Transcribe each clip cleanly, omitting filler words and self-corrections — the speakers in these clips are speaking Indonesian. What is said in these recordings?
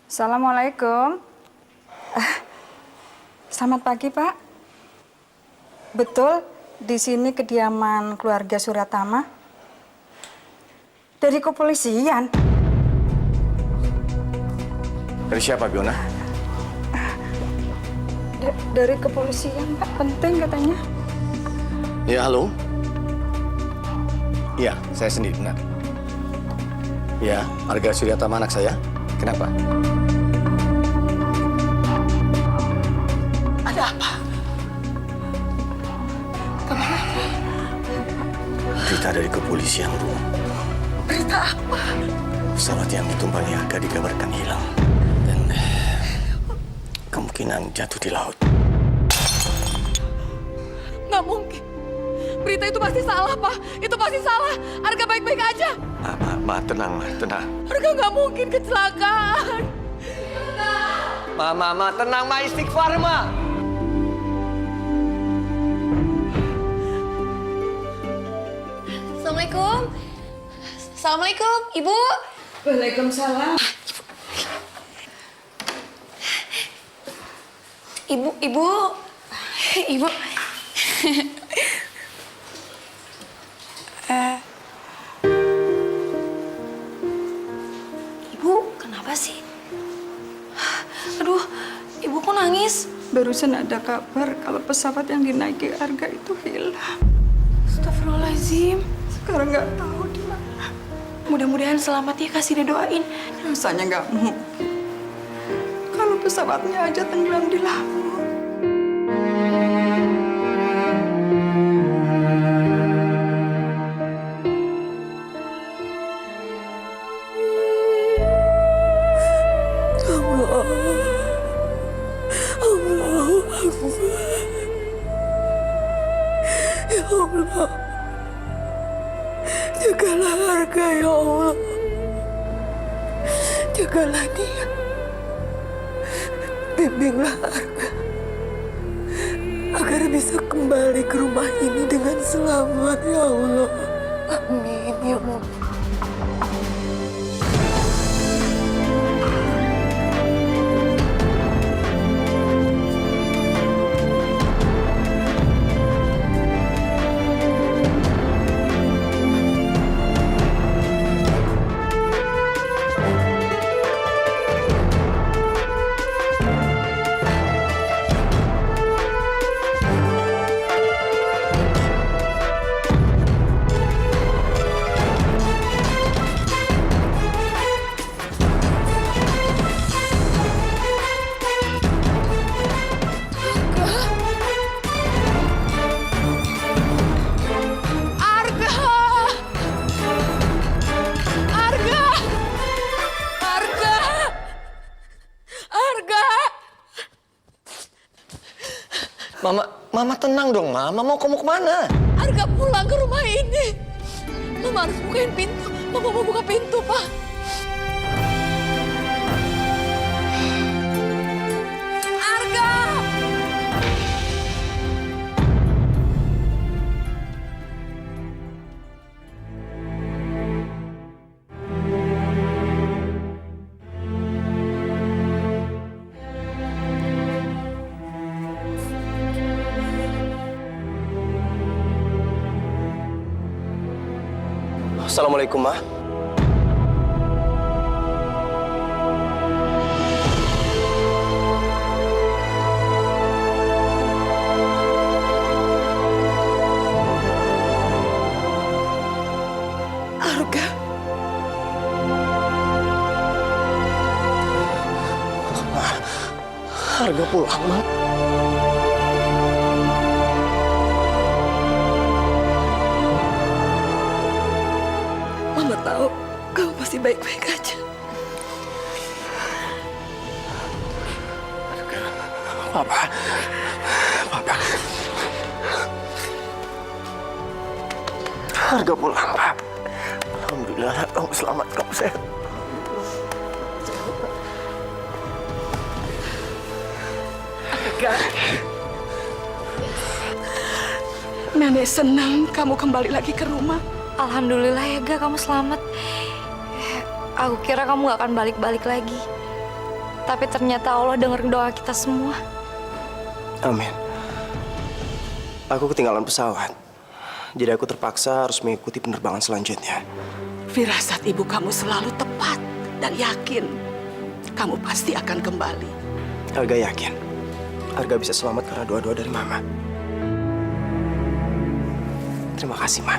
Assalamualaikum. Selamat pagi, Pak. Betul, di sini kediaman keluarga Suratama. Dari kepolisian. Dari siapa, Fiona? Dari kepolisian, Pak. Penting katanya. Ya, halo. Iya, saya sendiri, benar. Ya, Arga Suryatama anak saya. Kenapa? Ada apa? Kemana? Berita dari kepolisian, Bu. Berita apa? Pesawat yang ditumpangi Arga dikabarkan hilang. Dan kemungkinan jatuh di laut. Nggak mungkin. Berita itu pasti salah, Pak. Itu pasti salah. Arga baik-baik aja. Ma, tenang, Ma, tenang. Arga nggak mungkin kecelakaan. Ma, tenang, Ma, istighfar, Ma. Assalamualaikum. Assalamualaikum, Ibu. Waalaikumsalam. Ibu. Ibu, kenapa sih? Aduh, Ibu kok nangis? Barusan ada kabar kalau pesawat yang dinaiki Arga itu hilang. Astagfirullahaladzim. Sekarang nggak tahu di mana. Mudah-mudahan selamat ya, kasih doain. Rasanya nggak mungkin. Kalau pesawatnya aja tenggelam di laut. Ya Allah, jagalah Arga ya Allah, jagalah dia, bimbinglah Arga agar bisa kembali ke rumah ini dengan selamat ya Allah. Amin ya Allah. Mama tenang dong, Ma. Mama mau kamu kemana? Arga pulang ke rumah ini. Mama harus bukain pintu. Mama mau buka pintu, Pak. Arga! Assalamualaikum, Ma. Arga. Arga pulang, Ma. Mama tahu kamu pasti baik-baik aja. Papa. Arga pulang, Pak. Alhamdulillah, kamu selamat, kamu sehat. Arga. Nenek senang kamu kembali lagi ke rumah. Alhamdulillah ya, Ga, kamu selamat. Aku kira kamu gak akan balik-balik lagi. Tapi ternyata Allah denger doa kita semua. Amin. Aku ketinggalan pesawat. Jadi aku terpaksa harus mengikuti penerbangan selanjutnya. Firasat ibu kamu selalu tepat dan yakin. Kamu pasti akan kembali. Arga yakin. Arga bisa selamat karena doa-doa dari Mama. Terima kasih, Ma.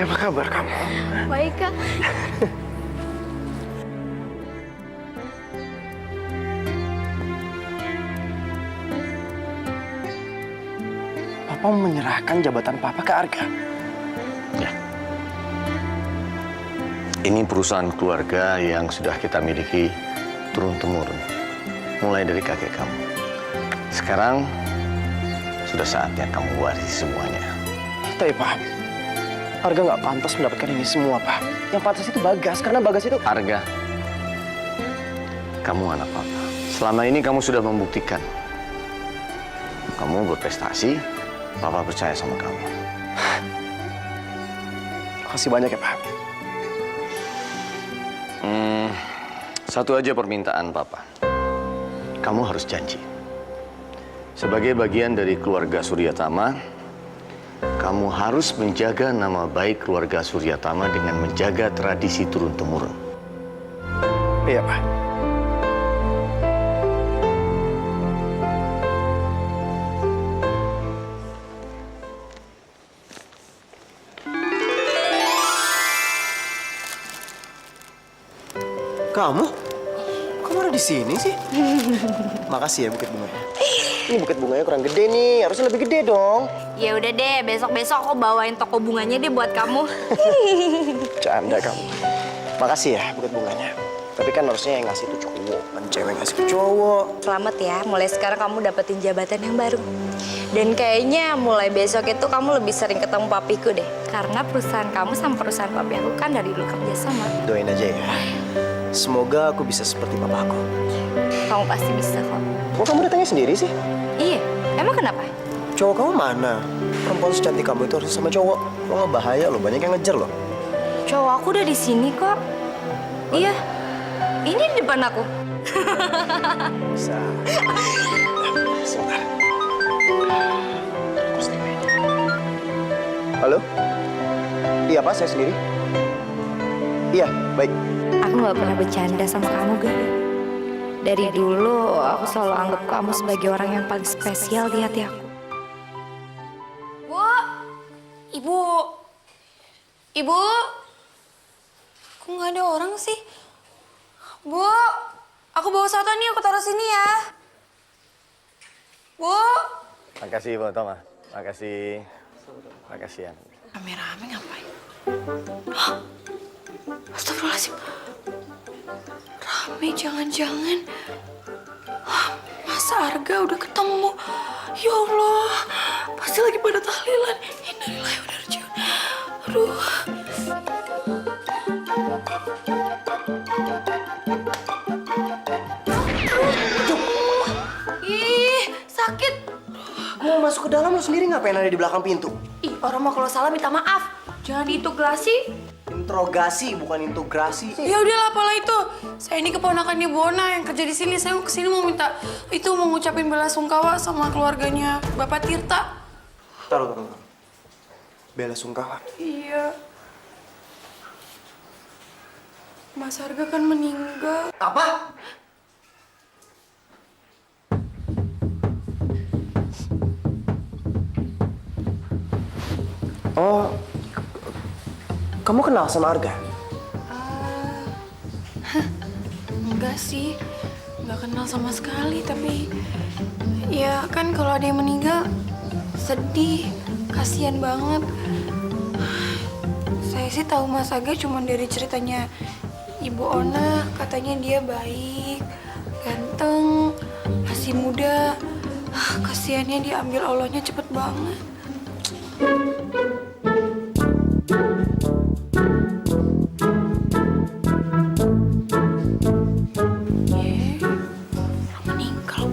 Apa kabar kamu? Baik, Kak. Papa menyerahkan jabatan Papa ke Arga. Ya. Ini perusahaan keluarga yang sudah kita miliki turun-temurun. Mulai dari kakek kamu. Sekarang sudah saatnya kamu warisi semuanya. Tapi Pak, Arga nggak pantas mendapatkan ini semua, Pak. Yang pantas itu Bagas, karena Bagas itu... Arga, kamu anak papa. Selama ini kamu sudah membuktikan. Kamu berprestasi, papa percaya sama kamu. Makasih banyak ya, Pak. Satu aja permintaan papa. Kamu harus janji. Sebagai bagian dari keluarga Suryatama, kamu harus menjaga nama baik keluarga Suryatama dengan menjaga tradisi turun-temurun. Iya, Pak. Kamu? Kamu ada di sini sih? Makasih ya buket bunganya. Ini buket bunganya kurang gede nih, harusnya lebih gede dong. Ya udah deh, besok-besok aku bawain toko bunganya deh buat kamu. Canda kamu. Makasih ya buket bunganya. Tapi kan harusnya yang ngasih itu cowok, kan cewek ngasih ke cowok. Selamat ya, mulai sekarang kamu dapetin jabatan yang baru. Dan kayaknya mulai besok itu kamu lebih sering ketemu papiku deh. Karena perusahaan kamu sama perusahaan papi aku kan dari dulu kerja sama. Doain aja ya. Semoga aku bisa seperti papaku. Kamu pasti bisa kok. Kok kamu datangnya sendiri sih? Iya, emang kenapa? Cowok kamu mana? Perempuan secantik kamu itu harus sama cowok. Lo nggak bahaya loh, banyak yang ngejar loh. Cowok aku udah di sini kok. Iya, ini di depan aku. Bisa. Sebentar. Halo? Iya Pak, saya sendiri. Iya, baik. Aku nggak pernah bercanda sama kamu, Gak. Dari dulu, aku selalu anggap kamu sebagai orang yang paling spesial di hati aku. Bu, Ibu, Ibu, kok nggak ada orang sih? Bu, aku bawa soto nih, aku taruh sini ya. Bu. Makasih, Bu Toma. Makasih. Makasih ya. Rame-rame ngapain? Hah? Astagfirullahaladzim. Rame jangan-jangan. Hah, Mas Arga udah ketemu. Ya Allah, pasti lagi pada tahlilan. Innalillahi wa inna ilaihi raji'un. Aduh. Ih, sakit. Mau masuk ke dalam lo sendiri ngapain ada di belakang pintu? Ih, orang mau kalau salah minta maaf. Jangan diintegrasi. Interogasi bukan integrasi. Ya udahlah, apalah itu. Saya ini keponakannya Bona yang kerja di sini. Saya kesini mau minta itu, mau ngucapin bela sungkawa sama keluarganya Bapak Tirta. Taruh. Bela sungkawa. Iya. Mas Arga kan meninggal. Apa? Oh, kamu kenal sama Arga? Enggak sih, nggak kenal sama sekali. Tapi ya kan kalau ada yang meninggal sedih, kasihan banget. Saya sih tahu Mas Arga cuma dari ceritanya Ibu Ona. Katanya dia baik, ganteng, masih muda. Kasihannya diambil Allahnya cepet banget. Meninggal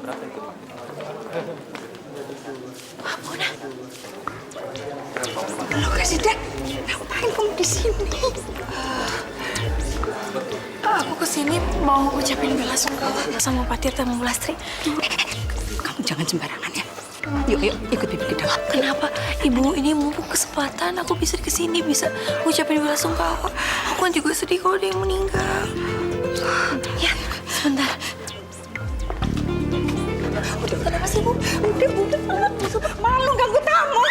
Lo kasih Dek, ngapain kamu di sini? Aku kesini mau ucapin bela sungkawa sama Pak Tirta sama Bu Lastri. Kamu jangan sembarangan ya. Yuk, ikut bibi ke dalam. Kenapa? Ibu, ini mumpung kesempatan aku bisa kesini, bisa ngucapin bela sungkawa. Aku kan juga sedih kalau dia yang meninggal. Ya, sebentar. Udah, kenapa sih, Bu? Udah, malu ganggu tamu.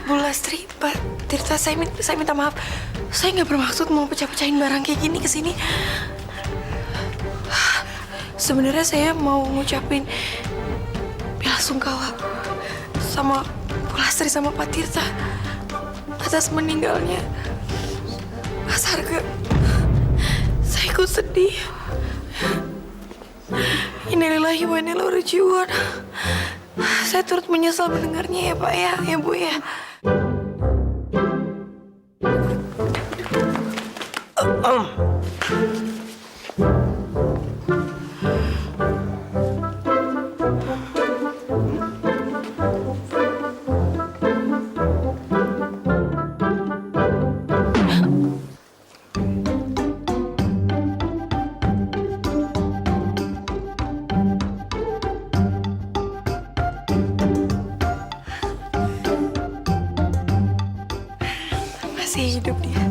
Bu Lastri, Pak Tirta, saya minta maaf. Saya nggak bermaksud mau pecah-pecahin barang kayak gini ke sini. Sebenarnya saya mau ngucapin bela sungkawa sama Bu Lastri sama Pak Tirta atas meninggalnya Mas Arga. Saya ikut sedih. Innalillahi wa inna ilaihi raji'un. Saya turut menyesal mendengarnya ya Pak ya Bu ya. Masih hidup dia.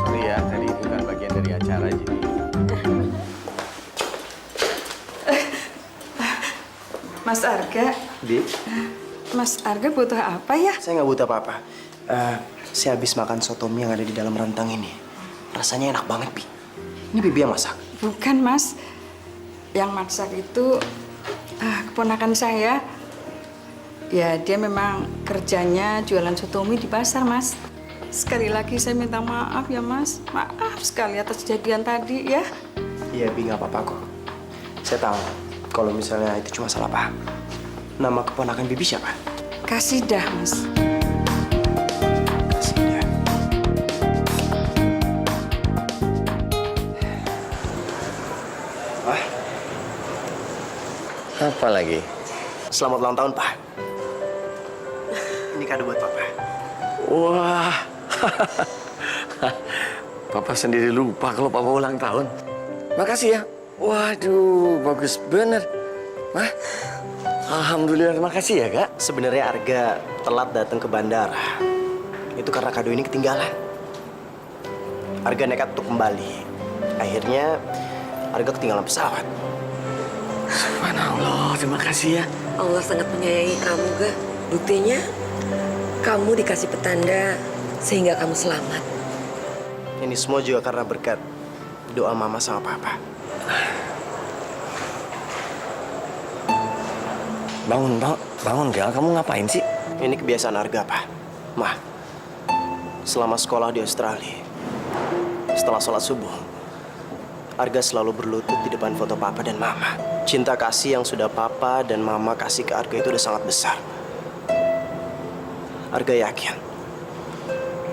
Sorry ya, tadi itu kan bagian dari acara jadi. Mas Arga, Bi, Mas Arga butuh apa ya? saya nggak butuh apa-apa. Saya habis makan sotomi yang ada di dalam rantang ini. Rasanya enak banget, Bi. Ini Bibi yang masak. Bukan, Mas. Yang masak itu keponakan saya. Ya, dia memang kerjanya jualan sotomi di pasar, Mas. Sekali lagi saya minta maaf ya, Mas. Maaf sekali atas kejadian tadi ya. Iya, Bi, nggak apa-apa kok. Saya tahu kalau misalnya itu cuma salah paham. Nama keponakan Bibi siapa? Kasidah, Mas. Kasidah. Wah, Apa lagi? selamat ulang tahun, Pak. Ini kado buat Papa. Wah, Papa sendiri lupa kalau Papa ulang tahun. Makasih ya. Waduh, bagus bener. Mah, alhamdulillah, terima kasih ya, Kak. Sebenarnya Arga telat datang ke bandara. Itu karena kado ini ketinggalan. Arga nekat untuk kembali. Akhirnya Arga ketinggalan pesawat. Subhanallah, terima kasih ya. Allah sangat menyayangi kamu, Ga. Buktinya, kamu dikasih petanda sehingga kamu selamat. Ini semua juga karena berkat doa Mama sama Papa. Bangun, Gal. Kamu ngapain sih? Ini kebiasaan Arga, Pak. Mah, selama sekolah di Australia, setelah sholat subuh, Arga selalu berlutut di depan foto Papa dan Mama. Cinta kasih yang sudah Papa dan Mama kasih ke Arga itu udah sangat besar. Arga yakin,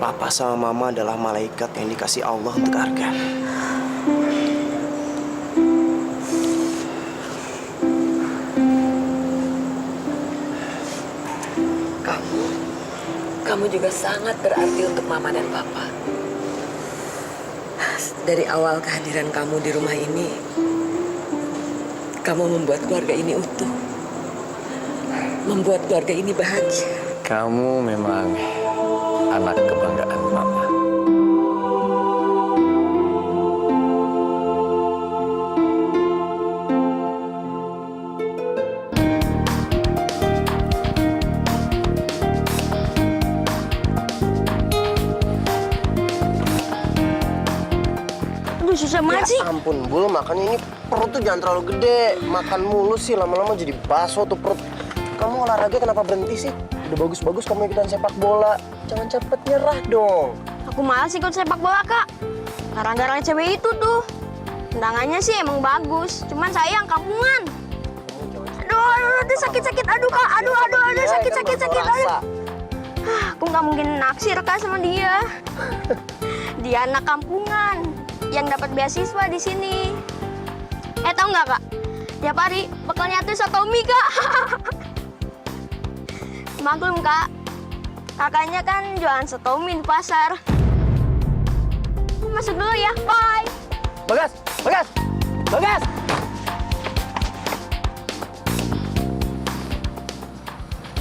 Papa sama Mama adalah malaikat yang dikasih Allah untuk Arga. Kamu juga sangat berarti untuk Mama dan Papa. Dari awal kehadiran kamu di rumah ini, kamu membuat keluarga ini utuh. Membuat keluarga ini bahagia. Kamu memang anak kebanggaan Mama. Aduh, susah banget sih. Ya ampun, Bul, makanya ini perut tuh jangan terlalu gede. Makan mulu sih, lama-lama jadi baso tuh perut. Kamu olahraga kenapa berhenti sih? Udah bagus-bagus kamu ikutan sepak bola. Jangan cepet nyerah dong. Aku malas ikut sepak bola, Kak. Gara-gara cewek itu tuh. Tendangannya sih emang bagus, cuman sayang kampungan. Aduh, sakit. Aduh, Kak. Aduh, sakit. Aduh. Aku nggak mungkin naksir, Kak, sama dia. Dia anak kampungan yang dapat beasiswa di sini. Tahu nggak, Kak? Tiap hari bekalnya tuh soto mie, Kak. Maklum, Kak. Kakaknya kan jualan soto mie di pasar. Masuk dulu ya, bye. Bagas!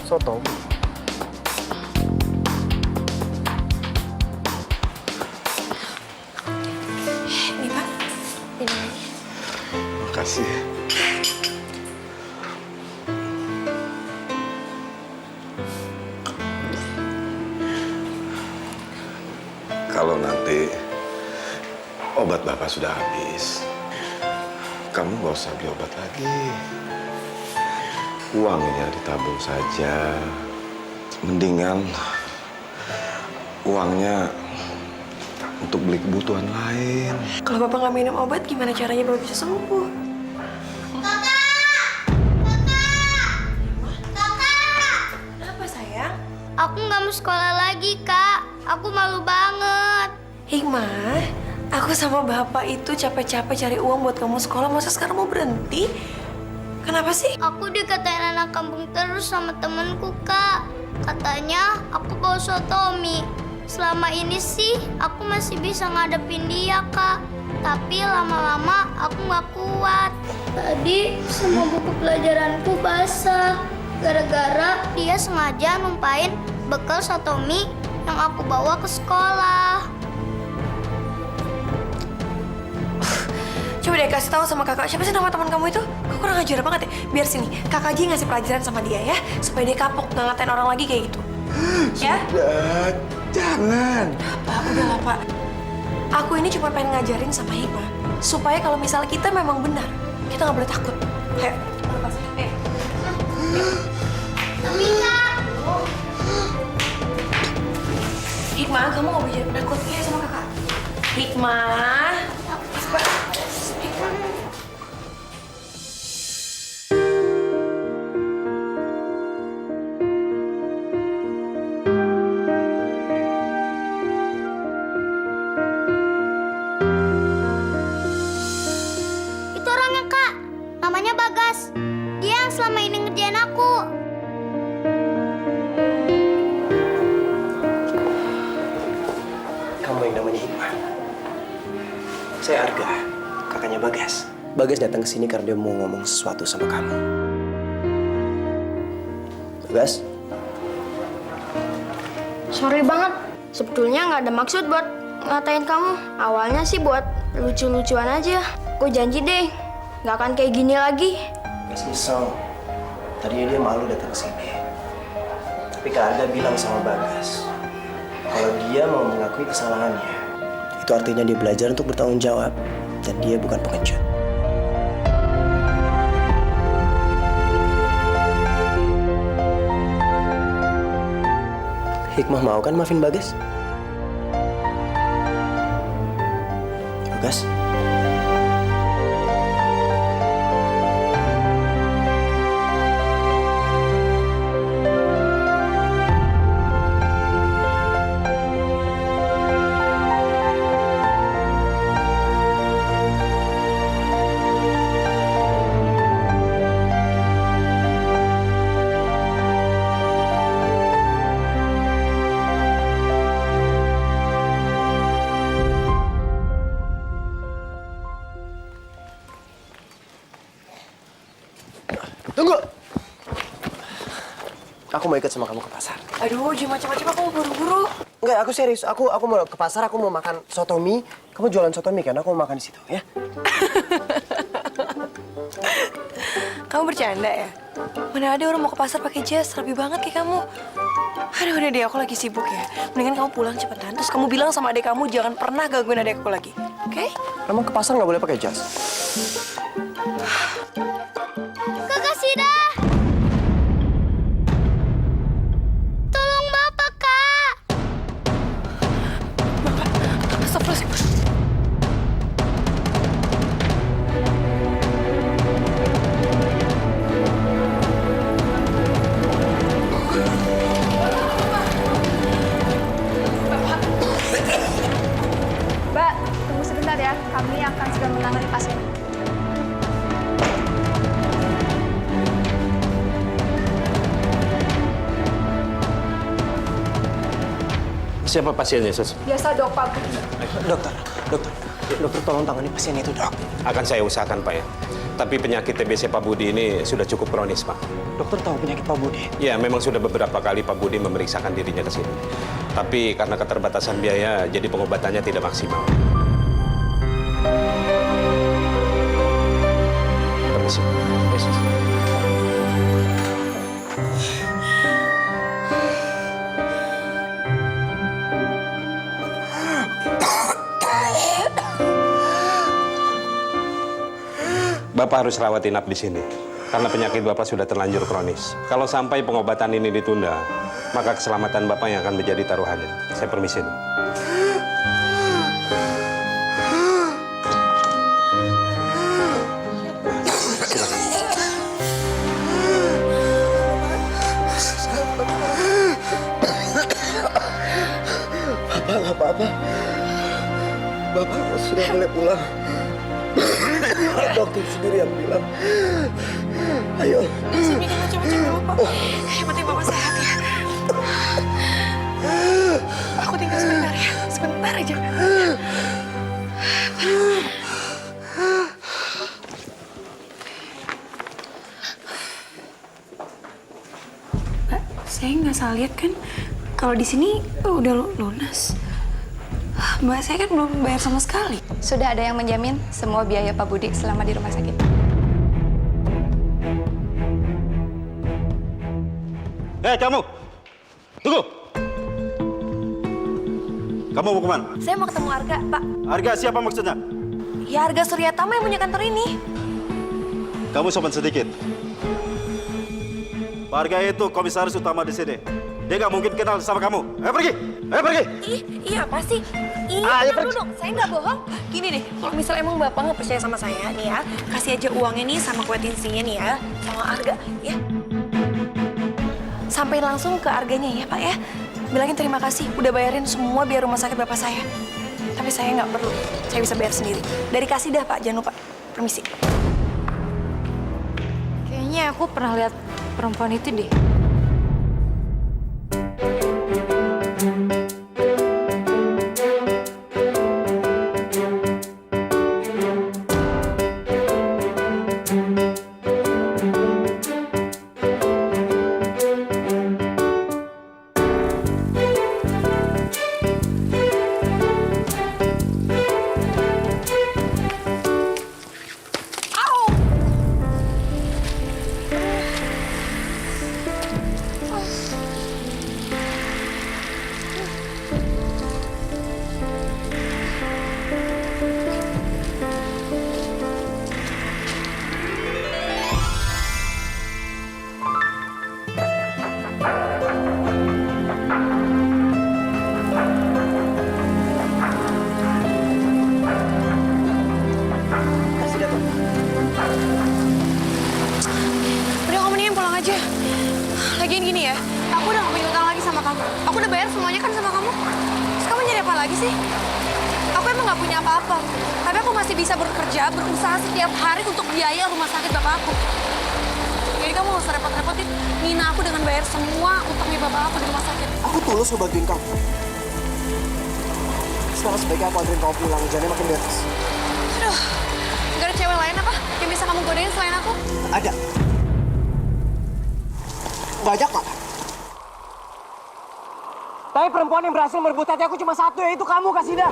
Soto. Nih, Pak. Makasih. Kalau nanti obat Bapak sudah habis, kamu nggak usah beli obat lagi. Uangnya ditabung saja. Mendingan uangnya untuk beli kebutuhan lain. Kalau Bapak nggak minum obat, gimana caranya Bapak bisa sembuh? Kenapa, sayang? Aku nggak mau sekolah lagi, Kak. Aku malu banget. Hikmah, aku sama Bapak itu capek-capek cari uang buat kamu sekolah, masa sekarang mau berhenti? Kenapa sih? Aku dikatain anak kampung terus sama temenku, Kak. Katanya aku bawa sotomi. Selama ini sih aku masih bisa ngadepin dia, Kak. Tapi lama-lama aku nggak kuat. Tadi semua buku pelajaranku basah. Gara-gara dia sengaja numpain bekal sotomi yang aku bawa ke sekolah. Coba deh kasih tahu sama kakak, siapa sih nama teman kamu itu? Kok kurang ajar banget ya? Biar sini, kakak aja yang ngasih pelajaran sama dia ya, supaya dia kapok nggak ngatain orang lagi kayak gitu. Ya? Sudah, jangan. Pak, udah lah Pak. Aku ini cuma pengen ngajarin sama Hikmah, supaya kalau misalnya kita memang benar, kita nggak boleh takut. Ayo, lepas. Tapi, Kak, Hikmah, kamu nggak boleh takut ya sama kakak. Hikmah. itu orangnya, Kak. Namanya Bagas. Dia yang selama ini ngerjain aku. Kamu yang namanya Hikmah. Saya Arga, kakaknya Bagas. Bagas datang ke sini karena dia mau ngomong sesuatu sama kamu. Bagas? Sorry banget. Sebetulnya nggak ada maksud buat ngatain kamu. Awalnya sih buat lucu-lucuan aja. Aku janji deh, nggak akan kayak gini lagi. Bagas nyesel. Tadinya dia malu datang ke sini. Tapi Kak Arga bilang sama Bagas, kalau dia mau mengakui kesalahannya, itu artinya dia belajar untuk bertanggung jawab dan dia bukan pengecut. Hikmah mau kan maafin Bagas? Bagas? Tunggu! Aku mau ikut sama kamu ke pasar. Aduh, jangan macam-macam, aku mau buru-buru. Enggak, aku serius. Aku mau ke pasar, aku mau makan soto mie. Kamu jualan soto mie kan? Aku mau makan di situ, ya? Kamu bercanda ya? Mana ada orang mau ke pasar pakai jas, rapi banget kayak kamu. Aduh, udah deh, aku lagi sibuk ya. Mendingan kamu pulang cepetan, terus kamu bilang sama adik kamu jangan pernah gangguin adik aku lagi. Oke? Emang ke pasar nggak boleh pakai jas? Kakak Sida! Siapa pasiennya, Sus? Biasa dok, Pak. Dokter tolong tangani pasien itu, Dok. Akan saya usahakan, Pak ya. Tapi penyakit TBC Pak Budi ini sudah cukup kronis, Pak. Dokter tahu penyakit Pak Budi. Ya, memang sudah beberapa kali Pak Budi memeriksakan dirinya ke sini. Tapi karena keterbatasan biaya, jadi pengobatannya tidak maksimal. Permisi. Yesus. Bapak harus rawat inap di sini karena penyakit Bapak sudah terlanjur kronis. Kalau sampai pengobatan ini ditunda, maka keselamatan Bapak yang akan menjadi taruhannya. Saya permisi. Bapak nggak apa-apa. Bapak sudah boleh pulang. Dokter sendiri yang bilang. Ayo. Sini kita cepet-cepet dulu, Pak. Yang penting Bapak sehat ya. Aku tinggal sebentar ya. Sebentar aja. Mbak, saya nggak salah lihat kan? Kalau di sini udah lunas. Mbak, saya kan belum bayar sama sekali. Sudah ada yang menjamin semua biaya Pak Budi selama di rumah sakit. Kamu! Tunggu! Kamu mau kemana? Saya mau ketemu Arga, Pak. Harga siapa maksudnya? Ya Arga Suryatama yang punya kantor ini. Kamu sopan sedikit. Pak Arga itu komisaris utama di sini. Dia nggak mungkin kenal sama kamu. Ayo pergi! Ayo pergi! Iya apa sih? Ayo Tenang dulu, saya nggak bohong. Gini deh, kalau misalnya emang Bapak nggak percaya sama saya nih ya, kasih aja uangnya nih sama kue tinsinya nih ya, sama Arga ya. Sampai langsung ke Arganya ya Pak ya. Bilangin terima kasih, udah bayarin semua biaya rumah sakit Bapak saya. Tapi saya nggak perlu, saya bisa bayar sendiri. Dari kasih dah Pak, jangan lupa. Permisi. Kayaknya aku pernah lihat perempuan itu deh. Udah kamu mendingan pulang aja. Lagian gini ya, aku udah gak punya utang lagi sama kamu. Aku udah bayar semuanya kan sama kamu. Terus kamu nyari apa lagi sih? Aku emang gak punya apa-apa. Tapi aku masih bisa bekerja, berusaha setiap hari untuk biaya rumah sakit bapak aku. Jadi kamu gak usah repot-repotin Nina aku dengan bayar semua utangnya bapak aku di rumah sakit. Aku tulus ngebantuin kamu. Sekarang sebaiknya aku anterin kamu pulang, jangan makin beres. Aduh, gak ada cewek lain apa yang bisa kamu godain selain aku? Ada. Banyak, Pak. Tapi perempuan yang berhasil merebut hati aku cuma satu, yaitu kamu, Kasida.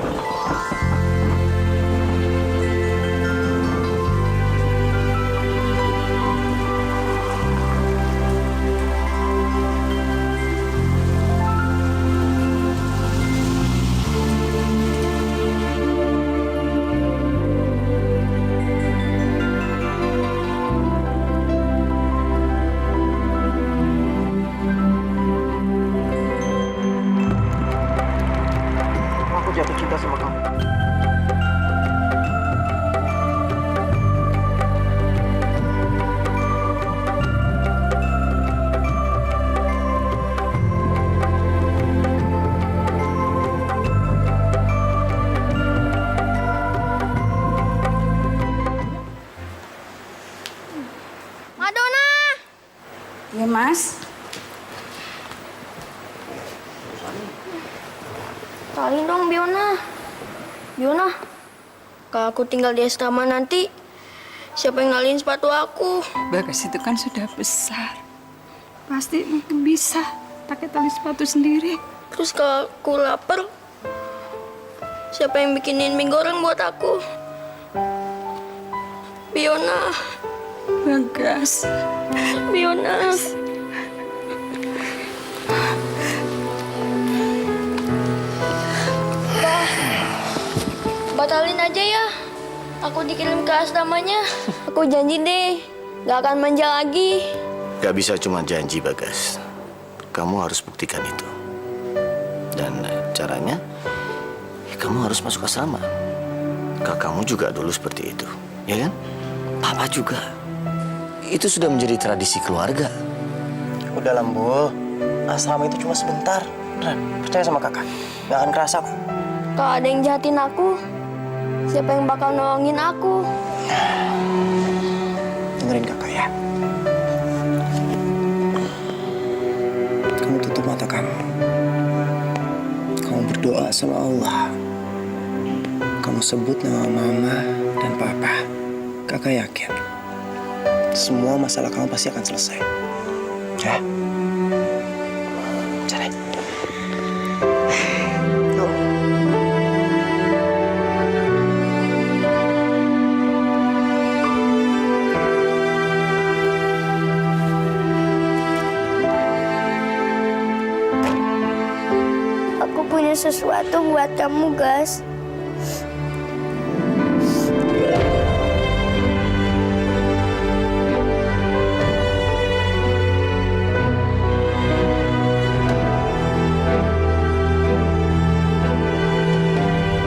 Aku jatuh cinta sama kamu. Madonna! Ya, Mas. Kenalin dong, Biona. Biona, kalau aku tinggal di asrama nanti, siapa yang nalin sepatu aku? Bagas itu kan sudah besar. Pasti mungkin bisa pakai tali sepatu sendiri. Terus kalau aku lapar, siapa yang bikinin mie goreng buat aku? Biona. Bagas. Biona. Batalin aja ya. Aku dikirim ke asramanya. Aku janji deh, gak akan manja lagi. Gak bisa cuma janji, Bagas. Kamu harus buktikan itu. Dan caranya, kamu harus masuk asrama. Kakakmu juga dulu seperti itu, ya kan? Papa juga. Itu sudah menjadi tradisi keluarga. Udah Lambu, asrama itu cuma sebentar. Beneran, percaya sama kakak. Gak akan kerasa kok. Kalau ada yang jahatin aku, siapa yang bakal nolongin aku? Dengerin kakak ya. Kamu tutup mata kamu. Kamu berdoa sama Allah. Kamu sebut nama mama dan papa. Kakak yakin semua masalah kamu pasti akan selesai. Ya? Cari. Aku punya sesuatu buat kamu, Gas.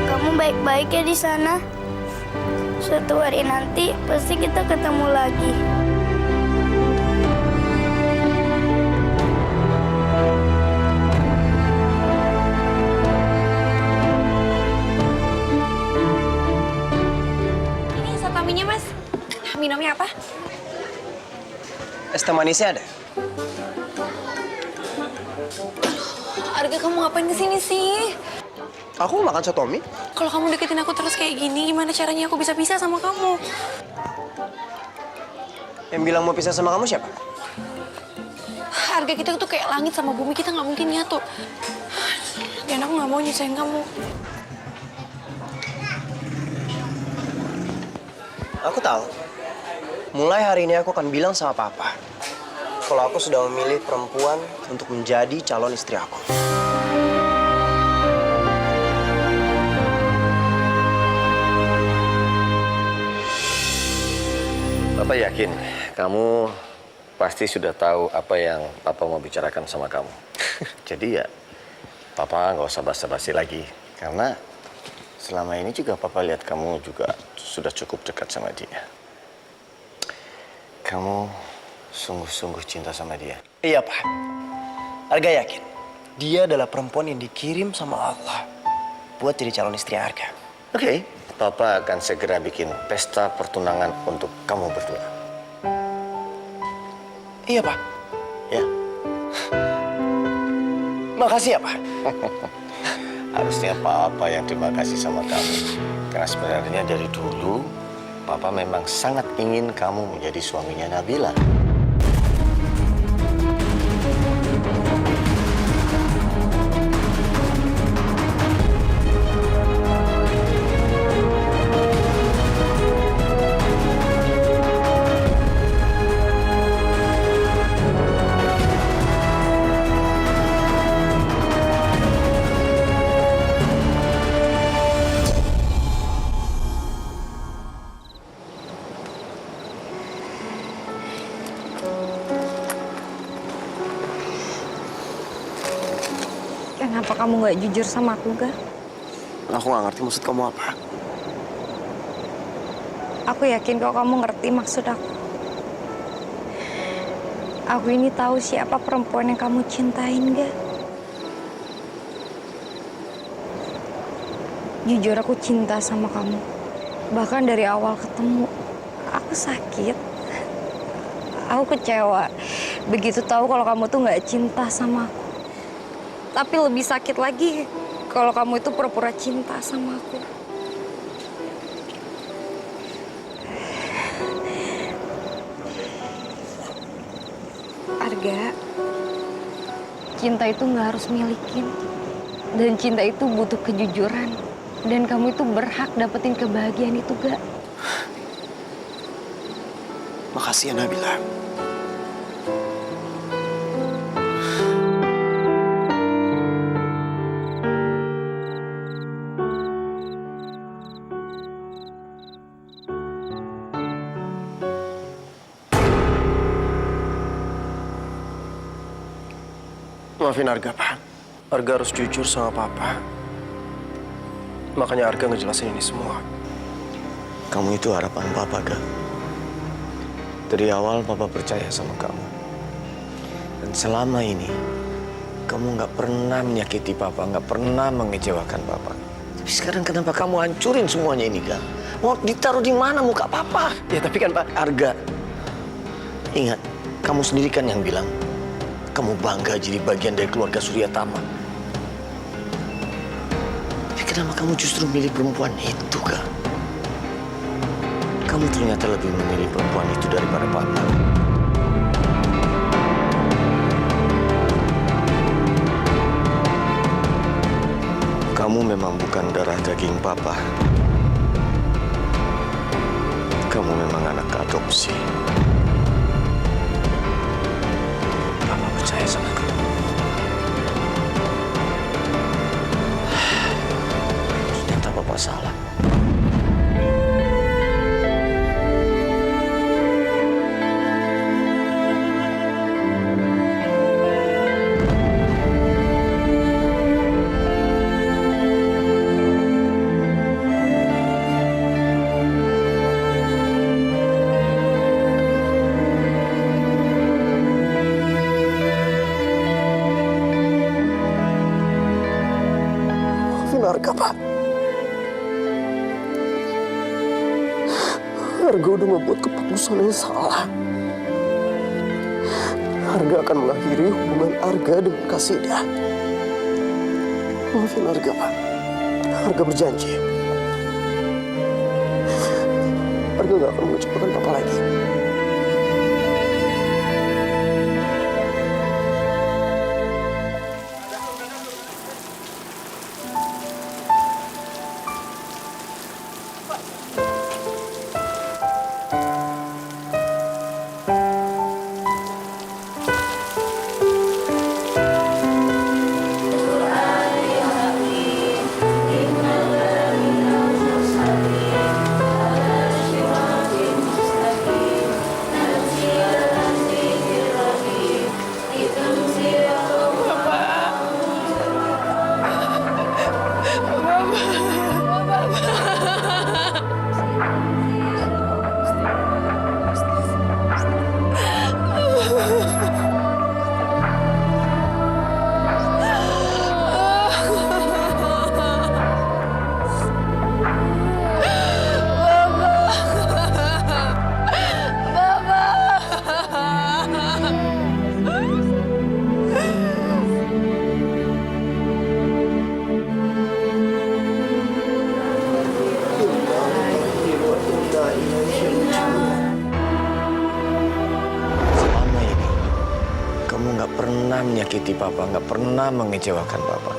Kamu baik-baik ya di sana. Suatu hari nanti pasti kita ketemu lagi. Ini sataminya, Mas. Minumnya apa? Es teh manisnya ada? Arga, kamu ngapain kesini sih? Aku makan sotomi. Kalau kamu deketin aku terus kayak gini, gimana caranya aku bisa pisah sama kamu? Yang bilang mau pisah sama kamu siapa? Harga kita tuh kayak langit sama bumi, kita nggak mungkin nyatu. Dan aku nggak mau nyesain kamu. Aku tahu. Mulai hari ini aku akan bilang sama papa kalau aku sudah memilih perempuan untuk menjadi calon istri aku. Papa yakin kamu pasti sudah tahu apa yang Papa mau bicarakan sama kamu. Jadi ya, Papa nggak usah basa-basi lagi. Karena selama ini juga Papa lihat kamu juga sudah cukup dekat sama dia. Kamu sungguh-sungguh cinta sama dia. Iya, Pak. Arga yakin dia adalah perempuan yang dikirim sama Allah buat jadi calon istri Arga. Oke, Papa akan segera bikin pesta pertunangan untuk kamu berdua. Iya, Pak. Ya. Makasih ya, Pak. Harusnya Papa yang terima kasih sama kamu. Karena sebenarnya dari dulu, Papa memang sangat ingin kamu menjadi suaminya Nabila. Kenapa kamu nggak jujur sama aku, Ga? Aku nggak ngerti maksud kamu apa. Aku yakin kalau kamu ngerti maksud aku. Aku ini tahu siapa perempuan yang kamu cintain, Ga. Jujur aku cinta sama kamu. Bahkan dari awal ketemu, aku sakit. Aku kecewa. Begitu tahu kalau kamu tuh nggak cinta sama aku. Tapi lebih sakit lagi kalau kamu itu pura-pura cinta sama aku. Arga, cinta itu nggak harus milikin. Dan cinta itu butuh kejujuran. Dan kamu itu berhak dapetin kebahagiaan itu, Ga. Makasih ya Nabila. Maafin Arga, Pak. Arga harus jujur sama Papa. Makanya Arga ngejelasin ini semua. Kamu itu harapan Papa, Ga. Dari awal Papa percaya sama kamu. Dan selama ini, kamu nggak pernah menyakiti Papa, nggak pernah mengecewakan Papa. Tapi sekarang kenapa kamu hancurin semuanya ini, Ga? Mau ditaruh di mana muka Papa? Ya tapi kan Pak, Arga, ingat, kamu sendiri kan yang bilang, kamu bangga jadi bagian dari keluarga Surya Tama. Tapi kenapa kamu justru milih perempuan itu, Kak? Kamu ternyata lebih memilih perempuan itu daripada Papa. Kamu memang bukan darah daging Papa. Kamu memang anak adopsi. Papa percaya sama kamu. Ternyata Papa salah. Arga, Pak. Arga udah membuat keputusan yang salah. Arga akan mengakhiri hubungan Arga dengan Kasidah. Maafin Arga, Pak. Arga berjanji. Arga gak akan mengecewakan Papa lagi. Selama ini, kamu nggak pernah menyakiti Papa, nggak pernah mengecewakan Papa.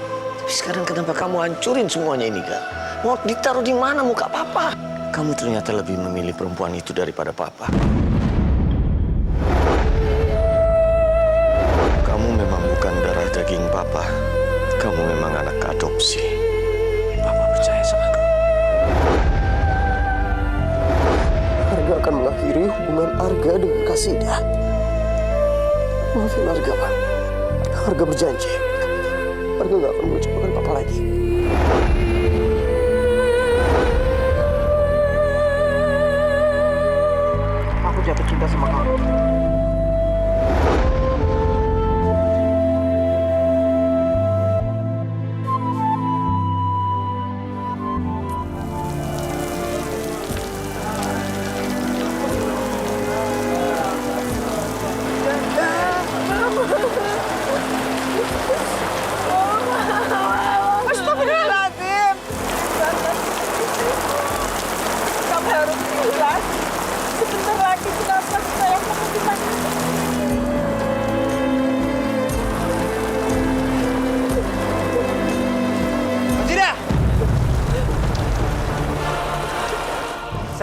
Tapi sekarang kenapa kamu hancurin semuanya ini, Kak? Mau ditaruh di mana muka Papa? Kamu ternyata lebih memilih perempuan itu daripada Papa. Kamu memang bukan darah daging Papa. Kamu memang anak adopsi. Papa percaya sama kamu. Arga akan mengakhiri hubungan Arga dengan Kasidah. Maafin Arga, Pak. Arga berjanji. Arga gak akan mengecewakan Papa lagi. Aku jatuh cinta sama kamu.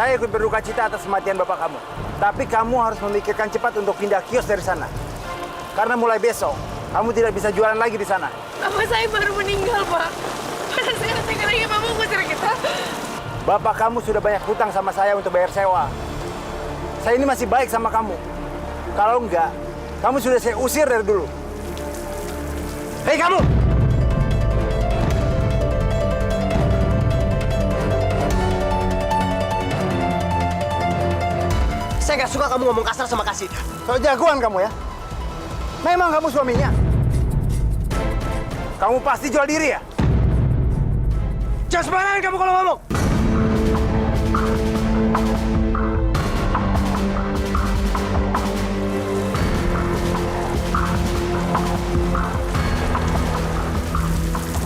Saya ikut berduka cita atas kematian bapak kamu. Tapi kamu harus memikirkan cepat untuk pindah kios dari sana. Karena mulai besok, kamu tidak bisa jualan lagi di sana. Bapak saya baru meninggal, Pak. Pada saya tinggal lagi Bapak ngusir kita. Bapak kamu sudah banyak hutang sama saya untuk bayar sewa. Saya ini masih baik sama kamu. Kalau enggak, kamu sudah saya usir dari dulu. Hei kamu! Saya nggak suka kamu ngomong kasar sama Kasida. So jagoan kamu ya? Memang kamu suaminya? Kamu pasti jual diri ya? Jangan sembarangan kamu kalau ngomong!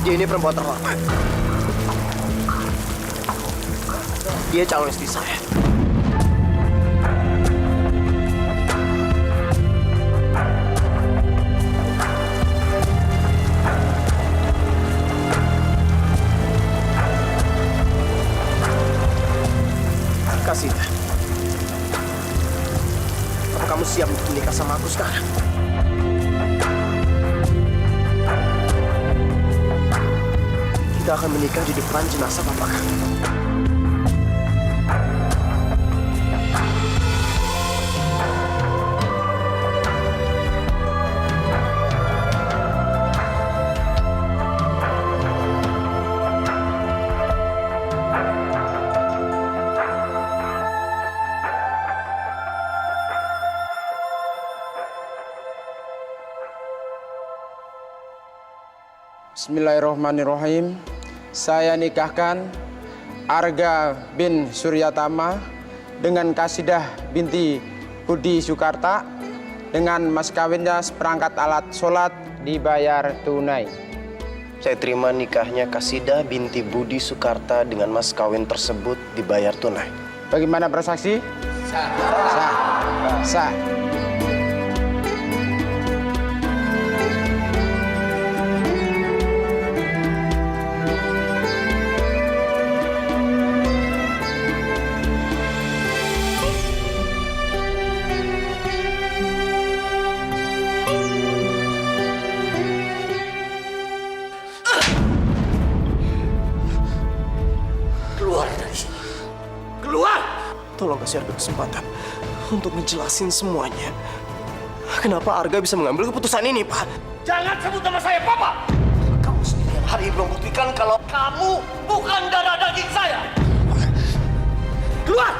Dia ini perempuan terhormat. Dia calon istri saya. Kasida, apa kamu siap untuk menikah sama aku sekarang? Kita akan menikah di depan jenazah papa kamu. Bismillahirrahmanirrahim. Saya nikahkan Arga bin Suryatama dengan Kasidah binti Budi Sukarta dengan mas kawinnya seperangkat alat sholat dibayar tunai. Saya terima nikahnya Kasida binti Budi Sukarta dengan mas kawin tersebut dibayar tunai. Bagaimana bersaksi? Sah. Sah. Sah. Tolong kasih Arga kesempatan untuk ngejelasin semuanya. Kenapa Arga bisa mengambil keputusan ini, Pak? Jangan sebut nama saya, Papa! Kamu sendiri yang hari ini membuktikan kalau kamu bukan darah daging saya! Keluar!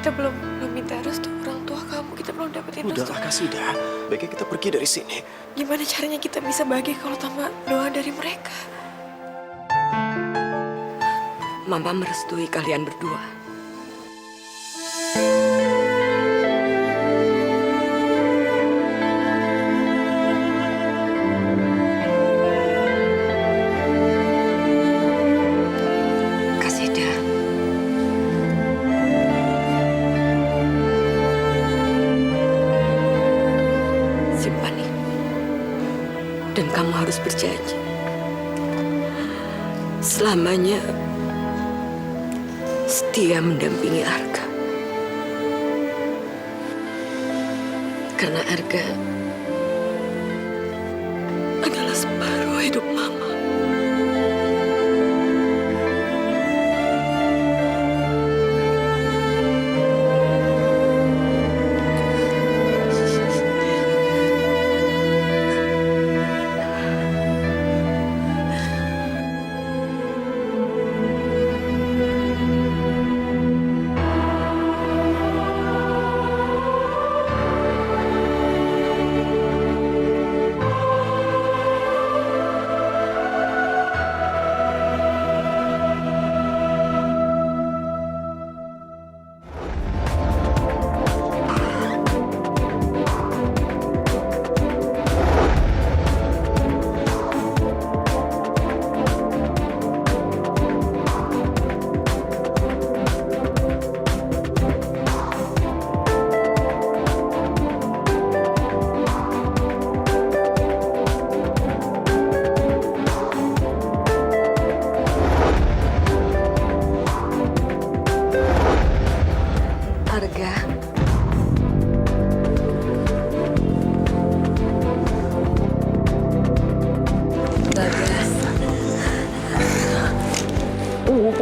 Kita belum minta restu orang tua kamu. Kita belum dapetin restu. Udahlah, Kasida. Baiknya kita pergi dari sini. Gimana caranya kita bisa bahagia kalau tanpa doa dari mereka? Mama merestui kalian berdua. Dan kamu harus berjanji selamanya setia mendampingi Arga. Karena Arga adalah separuh hidup Mama.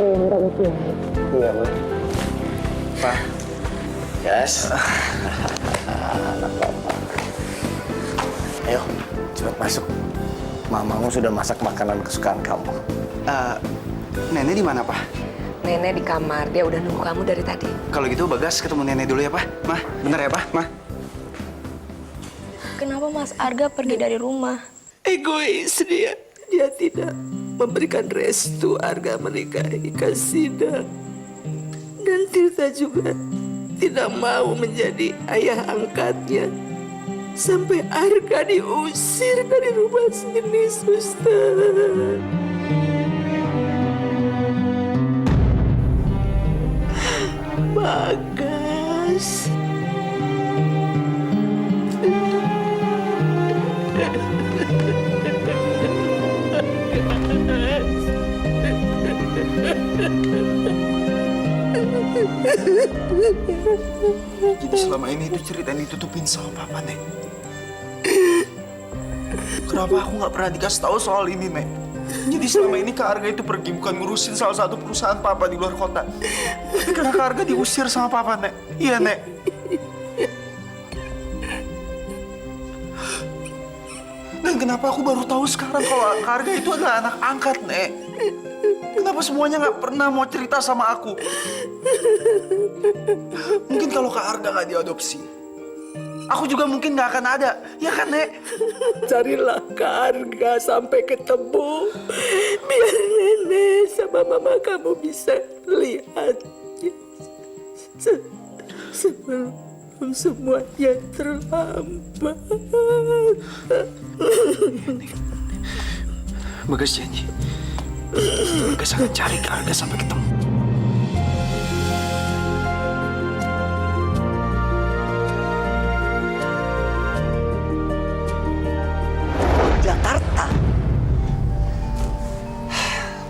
Iya, Ma. Pak. Yes. Anak Papa. Ayo, cepat masuk. Mamamu sudah masak makanan kesukaan kamu. Nenek di mana, Pak? Nenek di kamar, dia udah nunggu kamu dari tadi. Kalau gitu Bagas ketemu nenek dulu ya, Pak. Mah, bentar ya, Pak. Mah. Kenapa Mas Arga pergi dari rumah? Egois dia. Dia tidak memberikan restu Arga menikahi Kasida. Dan Tirta juga tidak mau menjadi ayah angkatnya. Sampai Arga diusir dari rumah sini, Suster. Bagas. Jadi selama ini itu cerita yang ditutupin sama Papa, Nek. Kenapa aku nggak pernah dikasih tahu soal ini, Nek? Jadi selama ini Kak Arga itu pergi bukan ngurusin salah satu perusahaan Papa di luar kota. Tapi karena Kak Arga diusir sama Papa, Nek. Iya, Nek. Dan kenapa aku baru tahu sekarang kalau Kak Arga itu adalah anak angkat, Nek? Kenapa semuanya nggak pernah mau cerita sama aku? Mungkin kalau Kak Arga nggak diadopsi, aku juga mungkin nggak akan ada. Ya kan, Nek? Carilah Kak Arga sampai ketemu. Biar nenek sama mama kamu bisa lihat. Sebelum semuanya terlambat. Bagas janji. Bagas akan cari Kak Arga sampai ketemu. Jakarta.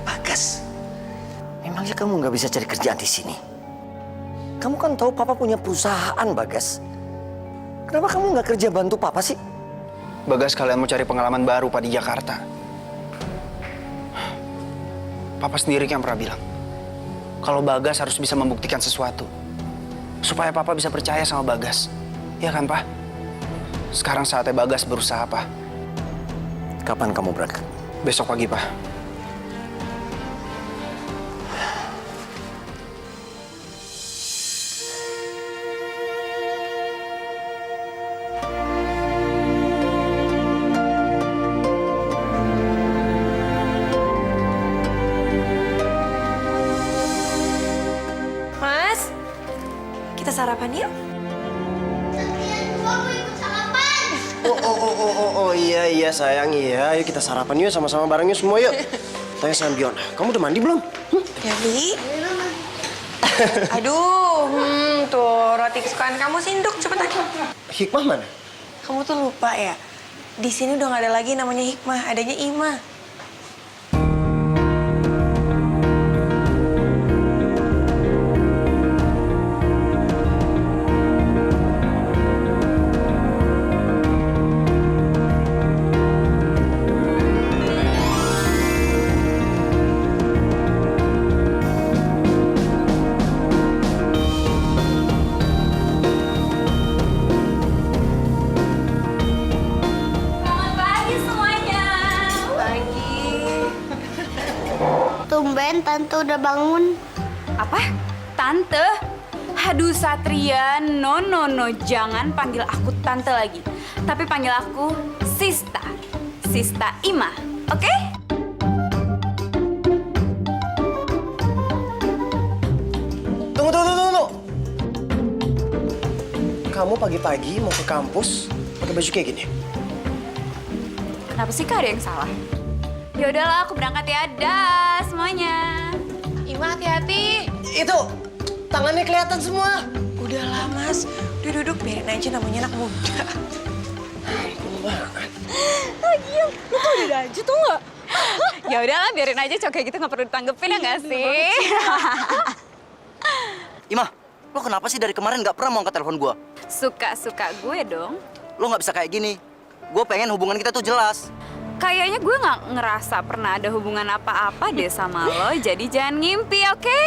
Bagas, memangnya kamu nggak bisa cari kerjaan di sini? Kamu kan tahu Papa punya perusahaan, Bagas. Kenapa kamu nggak kerja bantu Papa sih? Bagas, kalian mau cari pengalaman baru Pak di Jakarta. Papa sendiri yang pernah bilang, kalau Bagas harus bisa membuktikan sesuatu. Supaya Papa bisa percaya sama Bagas. Ya kan, Pak? Sekarang saatnya Bagas berusaha, Pak. Kapan kamu berangkat? Besok pagi, Pak. Mas, kita sarapan yuk. Oh, iya sayang, iya. Ayo kita sarapan yuk sama-sama bareng yuk semua yuk. Tanya sama Biona, kamu udah mandi belum? Jadi, aduh, tuh roti kesukaan kamu sinduk, cepetan. Hikmah mana? Kamu tuh lupa ya, di sini udah gak ada lagi namanya Hikmah, adanya Ima. Tumben Tante udah bangun. Apa? Tante? Aduh Satria, no, jangan panggil aku Tante lagi. Tapi panggil aku Sista. Sista Ima, oke? Tunggu. Kamu pagi-pagi mau ke kampus pakai baju kayak gini? Kenapa sih Kak ada yang salah? Ya udahlah, aku berangkat ya. Dah semuanya. Ima hati-hati. Itu tangannya kelihatan semua. Udahlah Mas, udah duduk biarin aja namanya anak muda. Lagi lu tuh udah aja tuh nggak? Ya udahlah, biarin aja cowok kayak gitu nggak perlu ditanggepin ya nggak sih? Ima, lo kenapa sih dari kemarin nggak pernah mau angkat telepon gue? Suka gue dong. Lo nggak bisa kayak gini. Gue pengen hubungan kita tuh jelas. kayaknya gue nggak ngerasa pernah ada hubungan apa-apa deh sama lo. Jadi jangan ngimpi, oke?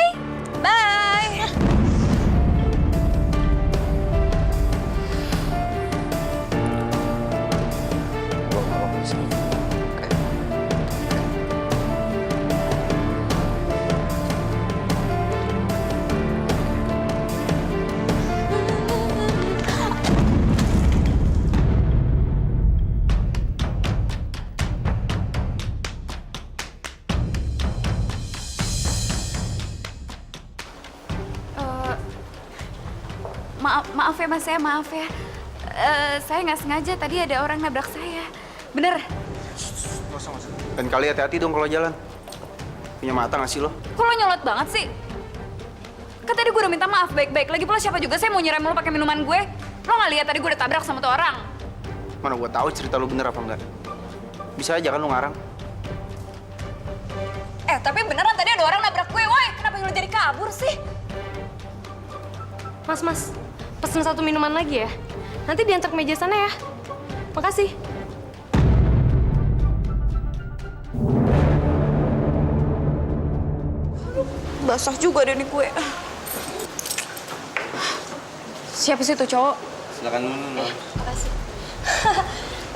Bye. Maaf ya mas, maaf ya. Saya nggak sengaja, tadi ada orang nabrak saya. Bener? Dan kali hati-hati dong kalau jalan. Punya mata nggak sih lo? Kok lo nyolot banget sih? Kan tadi gue udah minta maaf baik-baik. Lagi pula siapa juga saya mau nyerem lo pakai minuman gue. Lo nggak lihat tadi gue udah tabrak sama tuh orang? Mana gue tahu cerita lo bener apa enggak? Bisa aja kan lo ngarang? Tapi beneran tadi ada orang nabrak gue, woi. Kenapa lo jadi kabur sih? Mas, pesen 1 minuman lagi ya. Nanti diantar ke meja sana ya. Makasih. Basah juga deh nih gue. Siapa sih tuh cowok? Silakan minum. Makasih.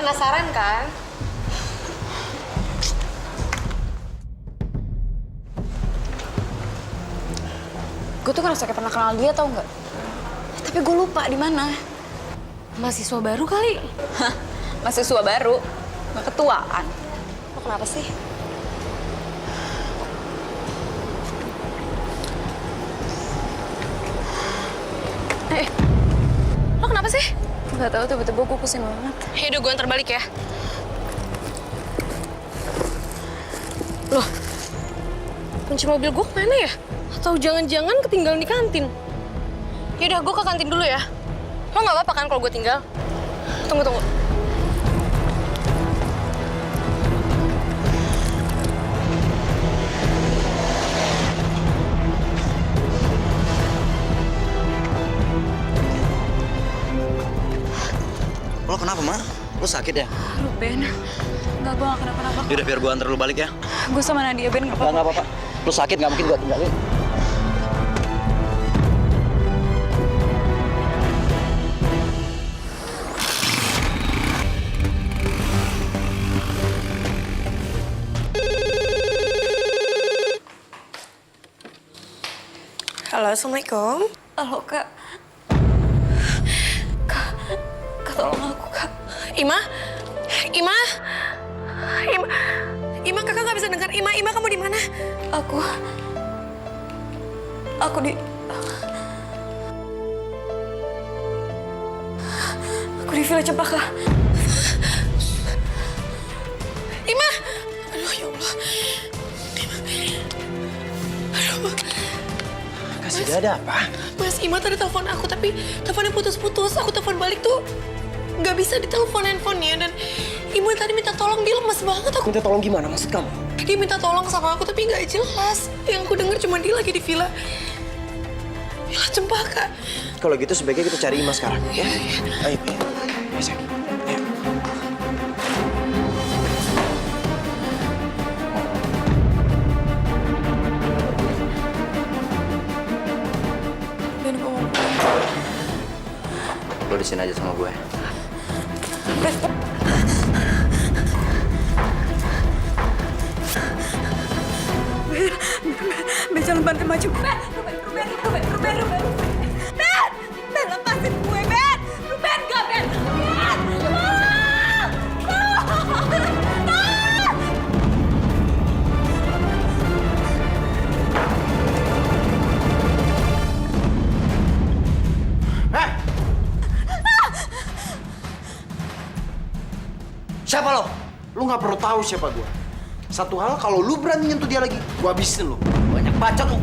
Penasaran kan? Gue tuh ngerasa kayak pernah kenal dia, tau nggak? Tapi gue lupa di mana. Mahasiswa baru kali. Hah, mahasiswa baru? Nggak ketuaan. Lo kenapa sih? Lo kenapa sih? Nggak tahu, tiba-tiba gue pusing banget. Yaudah, gue antar balik ya. Loh, kunci mobil gue kemana ya? Atau jangan-jangan ketinggalan di kantin? Yaudah, gue ke kantin dulu ya. Lo nggak apa-apa kan kalau gue tinggal? Tunggu. Lo kenapa, Ma? Lo sakit ya? Aduh, Ben. Nggak, gue nggak kenapa-napa. Yaudah, biar gue antar lo balik ya. Gue sama Nadia, Ben. Nggak apa-apa. Nggak apa-apa. Lo sakit, nggak mungkin gue tinggalin. Halo, Assalamualaikum. Halo, Kak. Kak, tolong aku, Kak. Ima, kakak nggak bisa dengar. Ima, kamu di mana? Aku di Villa Cempaka. Ima, aduh ya Allah. Kasih dia ada apa? Mas, Ima tadi telepon aku, tapi teleponnya putus-putus. Aku telepon balik tuh nggak bisa ditelepon handphonenya. Dan Ibu tadi minta tolong, dia lemes banget. Aku Minta tolong gimana maksud kamu? Dia minta tolong sama aku, tapi nggak jelas. Yang aku dengar cuma dia lagi di Villa Cempaka. Kalau gitu sebaiknya kita cari Ima sekarang, ya? Ayo, sayang. Ayo. Ben, aku mau Lo di sini aja sama gue. Ben, jangan bantu maju. Ruben. Ben, lepasin gue, Ben. Ruben, gak, Ben. Siapa lo? Lu nggak perlu tahu siapa gua. Satu hal, kalau lu berani nyentuh dia lagi, gua habisin lu. Banyak bacot lu.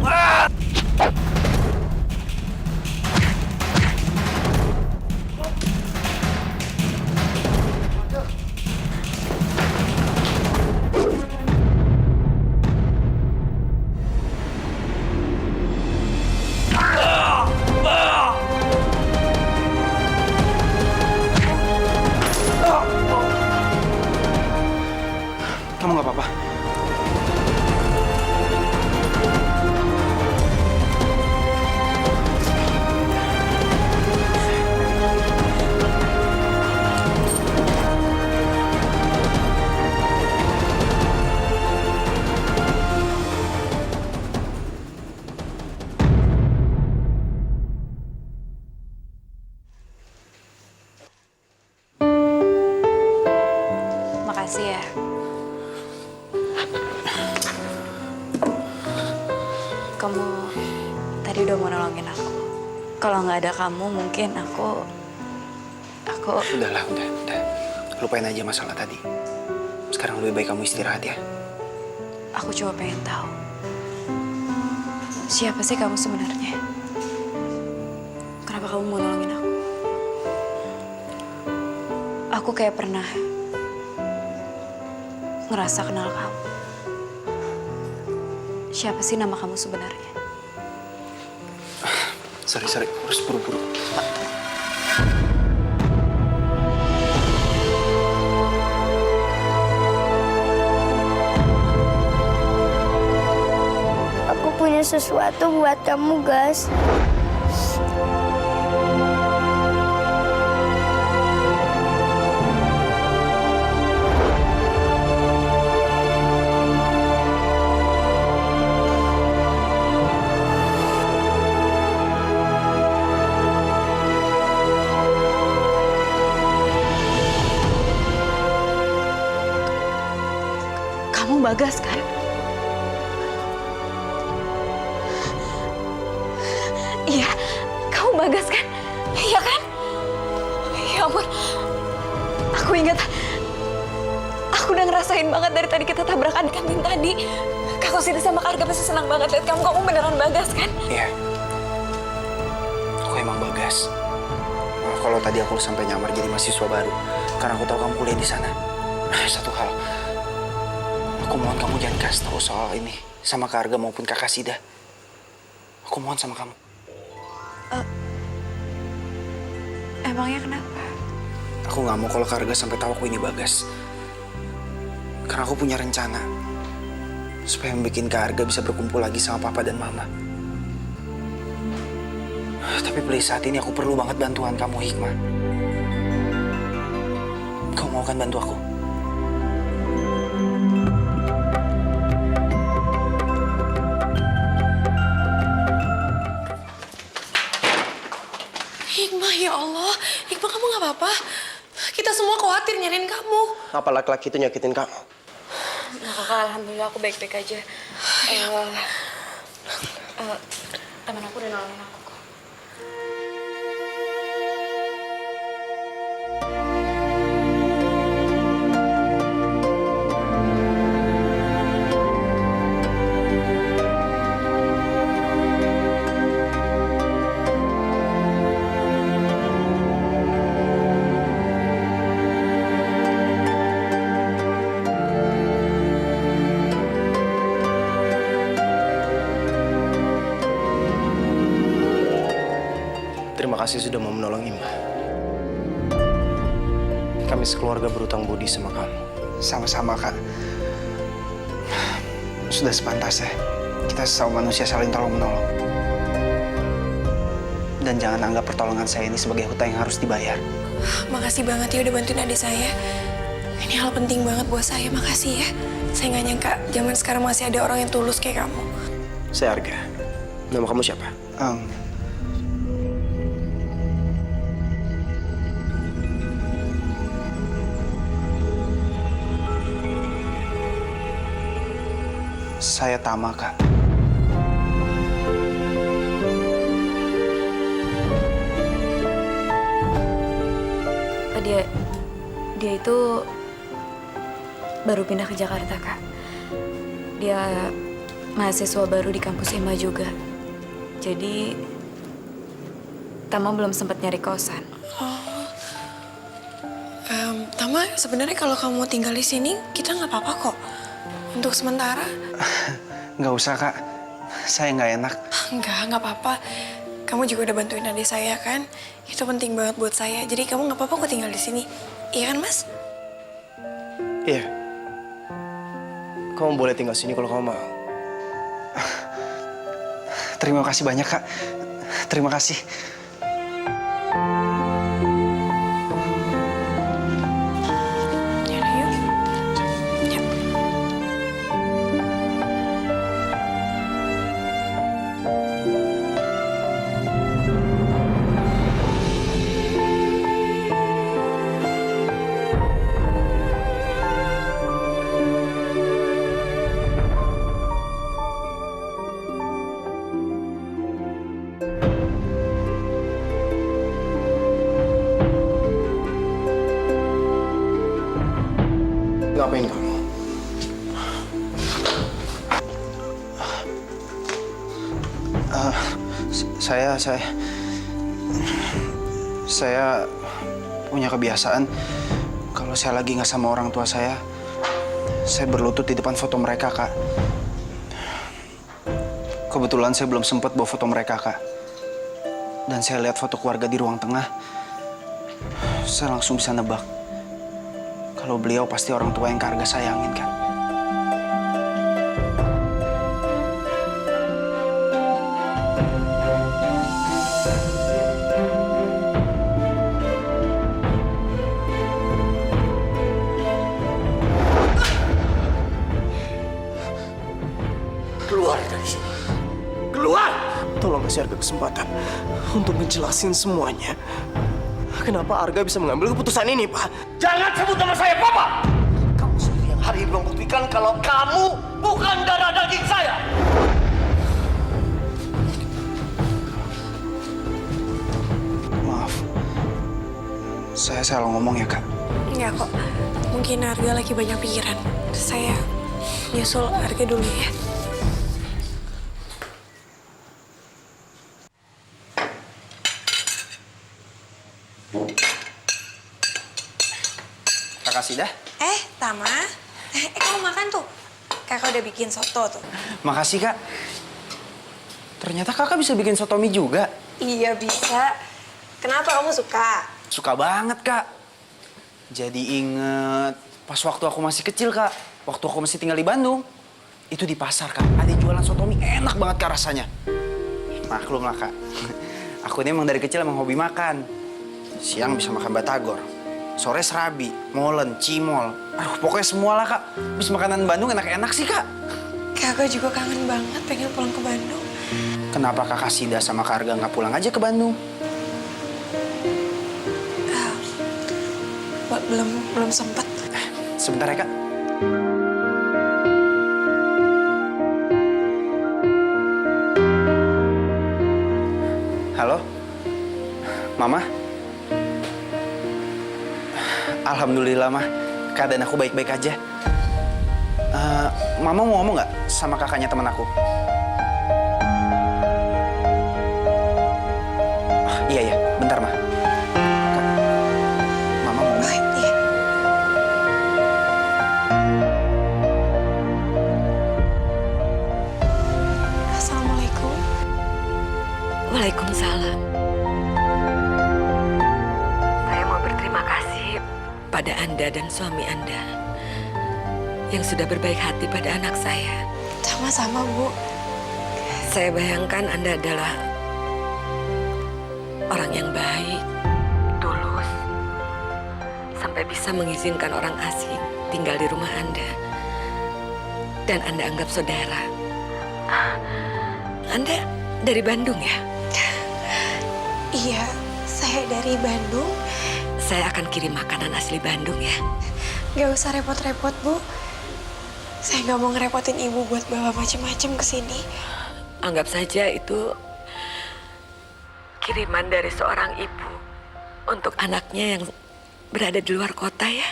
kamu tadi udah mau nolongin aku. Kalau nggak ada kamu, mungkin aku... Udahlah, udah. Lupain aja masalah tadi. Sekarang lebih baik kamu istirahat ya. Aku cuma pengen tahu. Siapa sih kamu sebenarnya? Kenapa kamu mau nolongin aku? Aku kayak pernah ngerasa kenal kamu. Siapa sih nama kamu sebenarnya? Sorry, harus buru-buru. Aku punya sesuatu buat kamu, Gas. Kamu Bagas kan? Iya, kamu Bagas kan? Iya kan? Ya ampun, aku ingat. Aku udah ngerasain banget dari tadi kita tabrakan di kantin tadi. Kakak Siti sama Karga pasti senang banget lihat kamu. Kamu beneran Bagas kan? Iya. Aku emang Bagas. Maaf kalau tadi aku sampai nyamar jadi mahasiswa baru. Karena aku tahu kamu kuliah di sana. Satu hal. Aku mohon kamu jangan kasih tahu soal ini sama Karga maupun Kakak Sida. Aku mohon sama kamu. Emangnya kenapa? Aku nggak mau kalau Karga sampai tahu aku ini Bagas. Karena aku punya rencana supaya membuat Karga bisa berkumpul lagi sama Papa dan Mama. Tapi please, saat ini aku perlu banget bantuan kamu, Hikmah. Kau mau kan bantu aku? Hikmah, ya Allah. Hikmah, kamu nggak apa-apa? Kita semua khawatir nyariin kamu. Apa laki-laki itu nyakitin kamu? Nah, kakak, alhamdulillah aku baik-baik aja. Teman aku udah nolongin aku kok. Terima kasih sudah mau menolong Imah. Kami sekeluarga berutang budi sama kamu. Sama-sama, Kak. Sudah sepantasnya kita sesama manusia saling tolong-menolong. Dan jangan anggap pertolongan saya ini sebagai hutang yang harus dibayar. Makasih banget ya udah bantuin adik saya. Ini hal penting banget buat saya. Makasih ya. Saya nggak nyangka zaman sekarang masih ada orang yang tulus kayak kamu. Saya Arga. Nama kamu siapa? Saya Tama, Kak. Dia itu baru pindah ke Jakarta, Kak. Dia mahasiswa baru di kampus IMA juga. Jadi Tama belum sempat nyari kosan. Tama, sebenarnya kalau kamu mau tinggal di sini, kita nggak apa-apa kok. Untuk sementara. Nggak usah, Kak. Saya nggak enak. Nggak apa-apa. Kamu juga udah bantuin adik saya kan? Itu penting banget buat saya. Jadi kamu nggak apa-apa kok tinggal di sini. Iya kan, Mas? Iya. Kamu boleh tinggal sini kalau kamu mau. Terima kasih banyak, Kak. Terima kasih. Saya punya kebiasaan kalau saya lagi nggak sama orang tua saya berlutut di depan foto mereka, Kak. Kebetulan saya belum sempat bawa foto mereka, Kak. Dan saya lihat foto keluarga di ruang tengah, saya langsung bisa nebak kalau beliau pasti orang tua yang Kak Arga sayangin, Kak. Keluar dari sini. Keluar! Tolong kasih Arga kesempatan untuk ngejelasin semuanya. Kenapa Arga bisa mengambil keputusan ini, Pak? Jangan sebut nama saya, Papa! Kamu sendiri yang hari ini membuktikan kalau kamu bukan darah daging saya! Maaf, saya salah ngomong ya, Kak. Enggak kok. Mungkin Arga lagi banyak pikiran. Saya nyusul Arga dulu ya. Kakak Sida. Tama. Kamu makan tuh. Kakak udah bikin soto tuh. Makasih, Kak. Ternyata kakak bisa bikin soto mie juga. Iya bisa. Kenapa kamu suka? Suka banget, Kak. Jadi inget pas waktu aku masih kecil, Kak. Waktu aku masih tinggal di Bandung. Itu di pasar, Kak. Ada jualan soto mie, enak banget, Kak, rasanya. Maklum lah, Kak. Aku ini emang dari kecil emang hobi makan. Siang bisa makan batagor. Sore serabi, molen, cimol. Aduh, pokoknya semua lah, Kak. Habis makanan Bandung enak-enak sih, Kak. Kakak juga kangen banget pengen pulang ke Bandung. Kenapa Kakak Sida sama Kak Arga nggak pulang aja ke Bandung? Belum sempet. Sebentar ya, Kak. Halo? Mama? Alhamdulillah, Mah. Keadaan aku baik-baik aja. Mama mau ngomong nggak sama kakaknya teman aku? Iya, bentar, Mah. Mama mau ngomong. Iya. Assalamualaikum. Waalaikumsalam. Saya mau berterima kasih pada Anda dan suami Anda yang sudah berbaik hati pada anak saya. Sama-sama, Bu. Saya bayangkan Anda adalah orang yang baik, tulus, sampai bisa mengizinkan orang asing tinggal di rumah Anda. Dan Anda anggap saudara. Anda dari Bandung ya? Iya, saya dari Bandung. Saya akan kirim makanan asli Bandung ya. Gak usah repot-repot, Bu. Saya nggak mau ngerepotin Ibu buat bawa macem-macem ke sini. Anggap saja itu kiriman dari seorang ibu untuk anaknya yang berada di luar kota ya.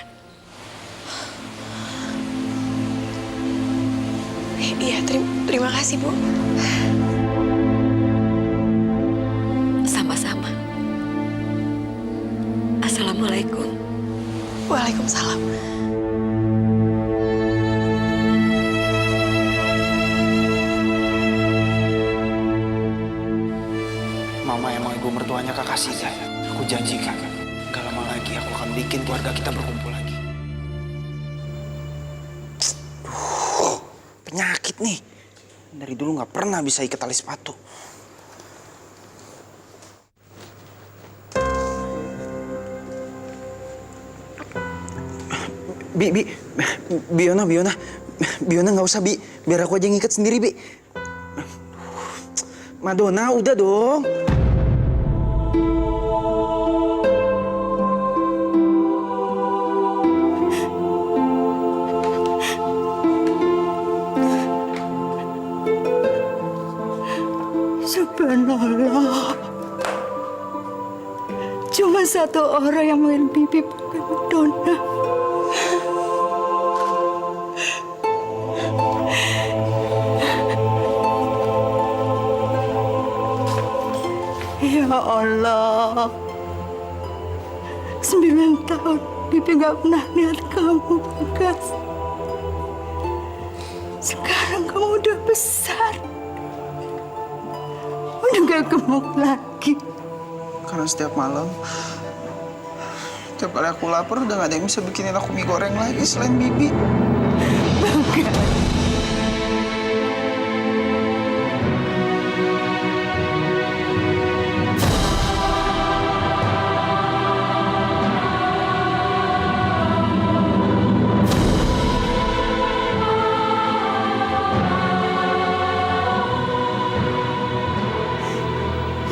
Iya, terima kasih, Bu. Sama-sama. Assalamualaikum. Waalaikumsalam. Mama emang ibu mertuanya Kakak Sida. Aku janji, Kak. Gak lama lagi aku akan bikin keluarga kita berkumpul lagi. Penyakit nih. Dari dulu nggak pernah bisa ikat tali sepatu. Biona nggak usah, Bi. Biar aku aja yang ikat sendiri, Bi. Madonna, udah dong. Subhanallah. Cuma satu orang yang main bibi Madonna. Ya Allah, 9 tahun Bibi nggak pernah lihat kamu, Bagas. Sekarang kamu udah besar, udah nggak gemuk lagi. Karena setiap malam, tiap kali aku lapar udah gak ada yang bisa bikinin aku mie goreng lagi selain Bibi. Bagas.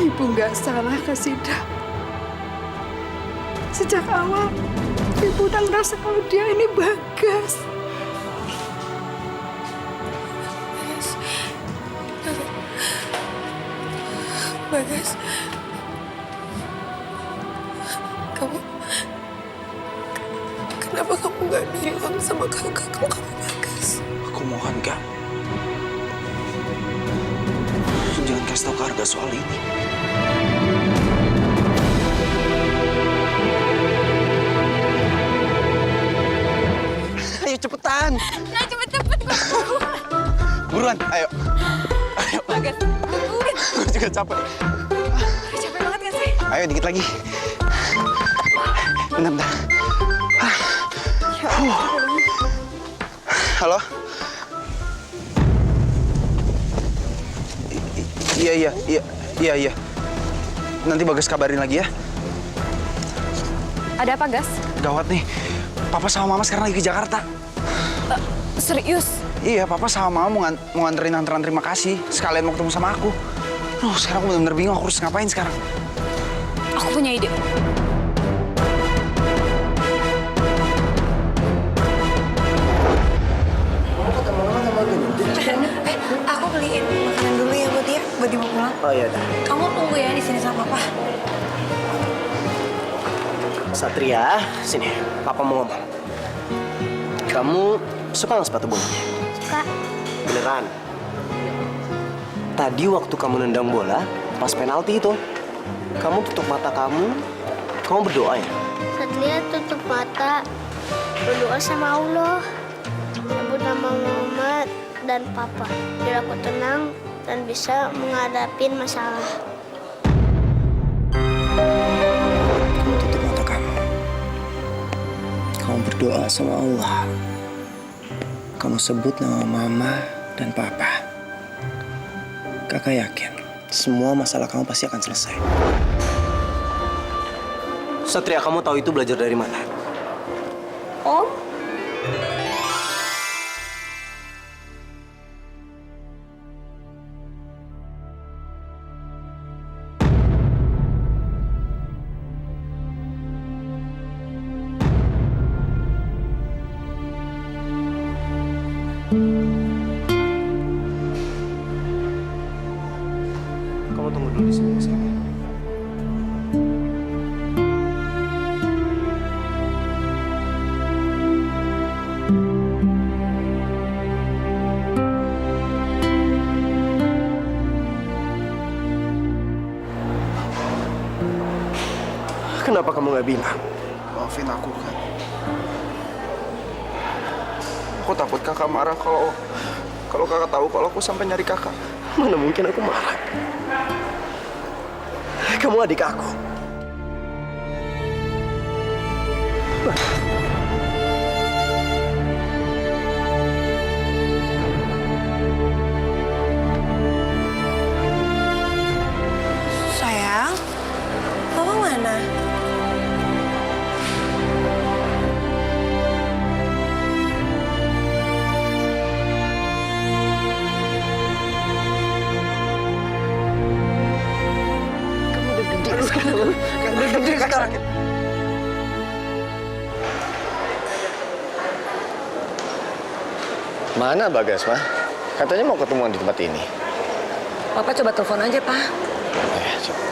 Ibu nggak salah, Kasidah. Sejak awal, Ibu udah ngerasa kalau dia ini Bagas. Bagas, kenapa kamu nggak bilang sama kakak kalau kamu Bagas? Aku mohon, Kak. Jangan kasih tahu ke Arga soal ini. Ayo cepetan. Nah, cepet-cepet. Buruan, ayo. Ayo. Bagas. Gue juga capek. Capek banget gak sih? Ayo dikit lagi. Bentar. Halo? Iya. Nanti Bagas kabarin lagi ya. Ada apa, Gas? Gawat nih. Papa sama Mama sekarang lagi ke Jakarta. Serius? Iya, Papa sama Mama mau nganterin antara terima kasih. Sekalian mau ketemu sama aku. Sekarang aku bener-bener bingung aku harus ngapain sekarang. Aku punya ide. Aku beliin makanan dulu ya buat dia, buat dibawa pulang. Oh iya dah. Kamu tunggu ya di sini sama Papa. Satria, sini. Papa mau ngomong. Kamu suka nggak sepatu bolanya? Suka. Beneran? Tadi waktu kamu nendang bola, pas penalti itu, kamu tutup mata kamu berdoa ya? Satria tutup mata, berdoa sama Allah. Sebut nama Muhammad dan Papa, biar aku tenang dan bisa menghadapi masalah. Kamu tutup mata kamu. Kamu berdoa sama Allah. Kamu sebut nama Mama dan Papa. Kakak yakin semua masalah kamu pasti akan selesai. Satria, kamu tahu itu belajar dari mana? Om? Kamu tunggu dulu di sini sayang. Kenapa kamu nggak bilang? Maafin aku, kan. Aku takut kakak marah kalau kakak tahu kalau aku sampai nyari kakak. Mana mungkin aku marah? Kamu adik aku. Sayang, Mama mana? Sekarang. Mana Bagas, Ma? Katanya mau ketemuan di tempat ini. Papa coba telepon aja, Pak. Coba.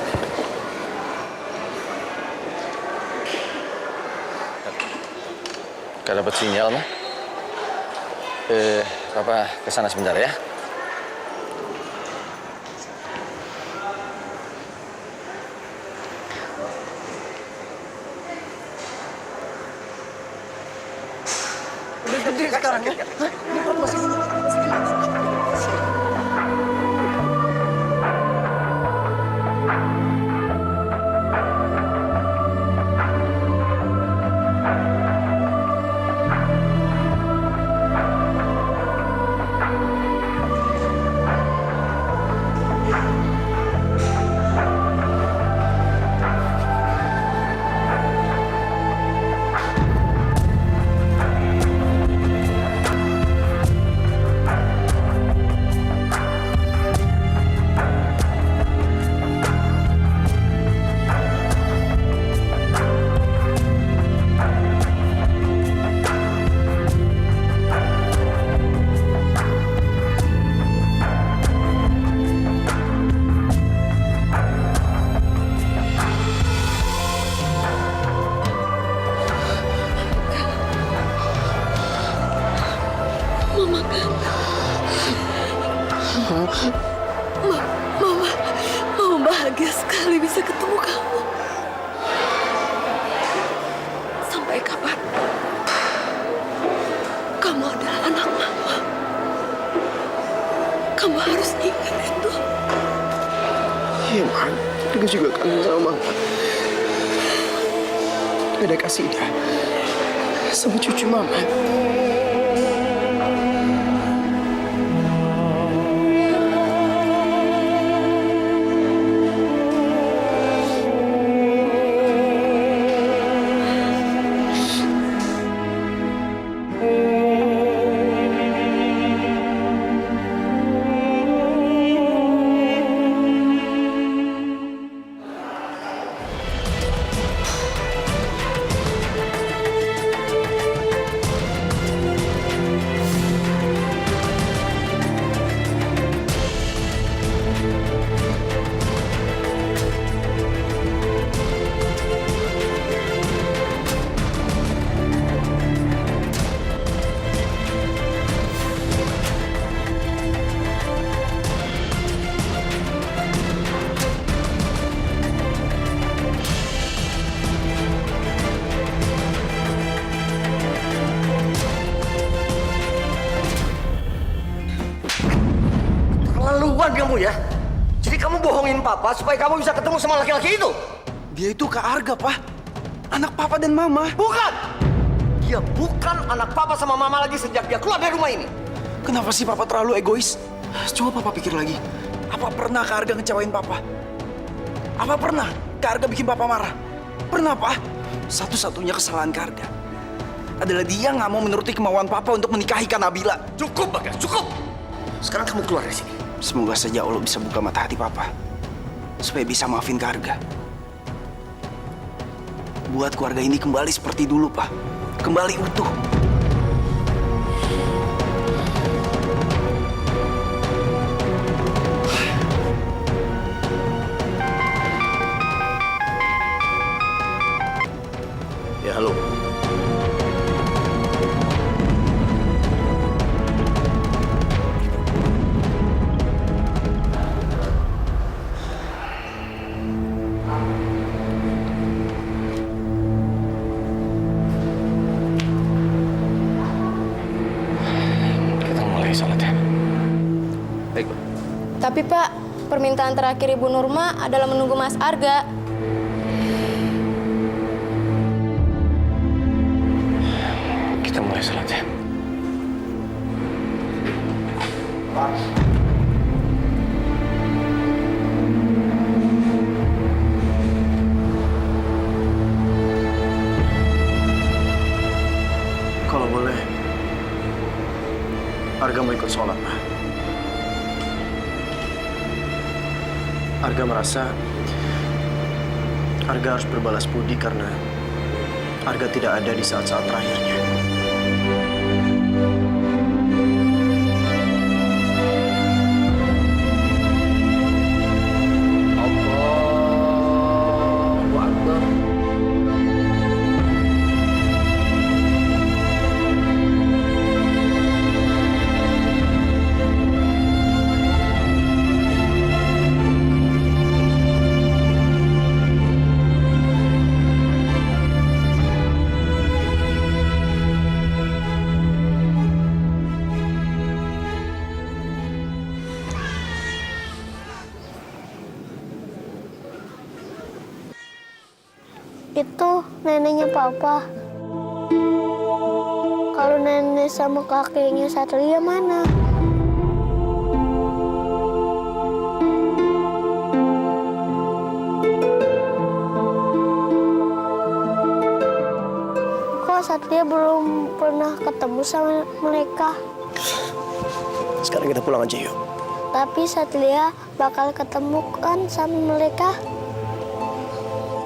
Gak dapat sinyal, Ma. Papa kesana sebentar ya. deh sekarang ya. Hah? Ini perut masih dingin. Mama bahagia sekali bisa ketemu kamu. Sampai kapan? Kamu adalah anak Mama. Kamu harus ingat itu. Iya, Man. Aku juga kangen sama Mama. Ada kasih dia sama cucu Mama. Keterlaluan kamu ya. Jadi kamu bohongin Papa supaya kamu bisa ketemu sama laki-laki itu? Dia itu Kak Arga, Pak. Anak Papa dan Mama. Bukan! Dia bukan anak Papa sama Mama lagi sejak dia keluar dari rumah ini. Kenapa sih Papa terlalu egois? Coba Papa pikir lagi. Apa pernah Kak Arga ngecewain Papa? Apa pernah Kak Arga bikin Papa marah? Pernah, Pak? Satu-satunya kesalahan Kak Arga adalah dia nggak mau menuruti kemauan Papa untuk menikahi Kak Nabila. Cukup, Bagas, cukup! Sekarang kamu keluar dari sini. Semoga saja Allah bisa buka mata hati Papa supaya bisa maafin Kak Arga. Buat keluarga ini kembali seperti dulu, Pak. Kembali utuh. Ya, halo. Kita mulai sholat ya. Baik, Pak. Tapi Pak, permintaan terakhir Ibu Nurma adalah menunggu Mas Arga. Kita mulai sholat ya. Kalau boleh, Arga mau ikut sholat, Pak. Arga merasa Arga harus berbalas budi karena Arga tidak ada di saat-saat terakhirnya. Allahu Akbar. Itu neneknya papa. Kalau nenek sama kakeknya Satria mana? Kok Satria belum pernah ketemu sama mereka? Sekarang kita pulang aja yuk. Tapi Satria bakal ketemu kan sama mereka.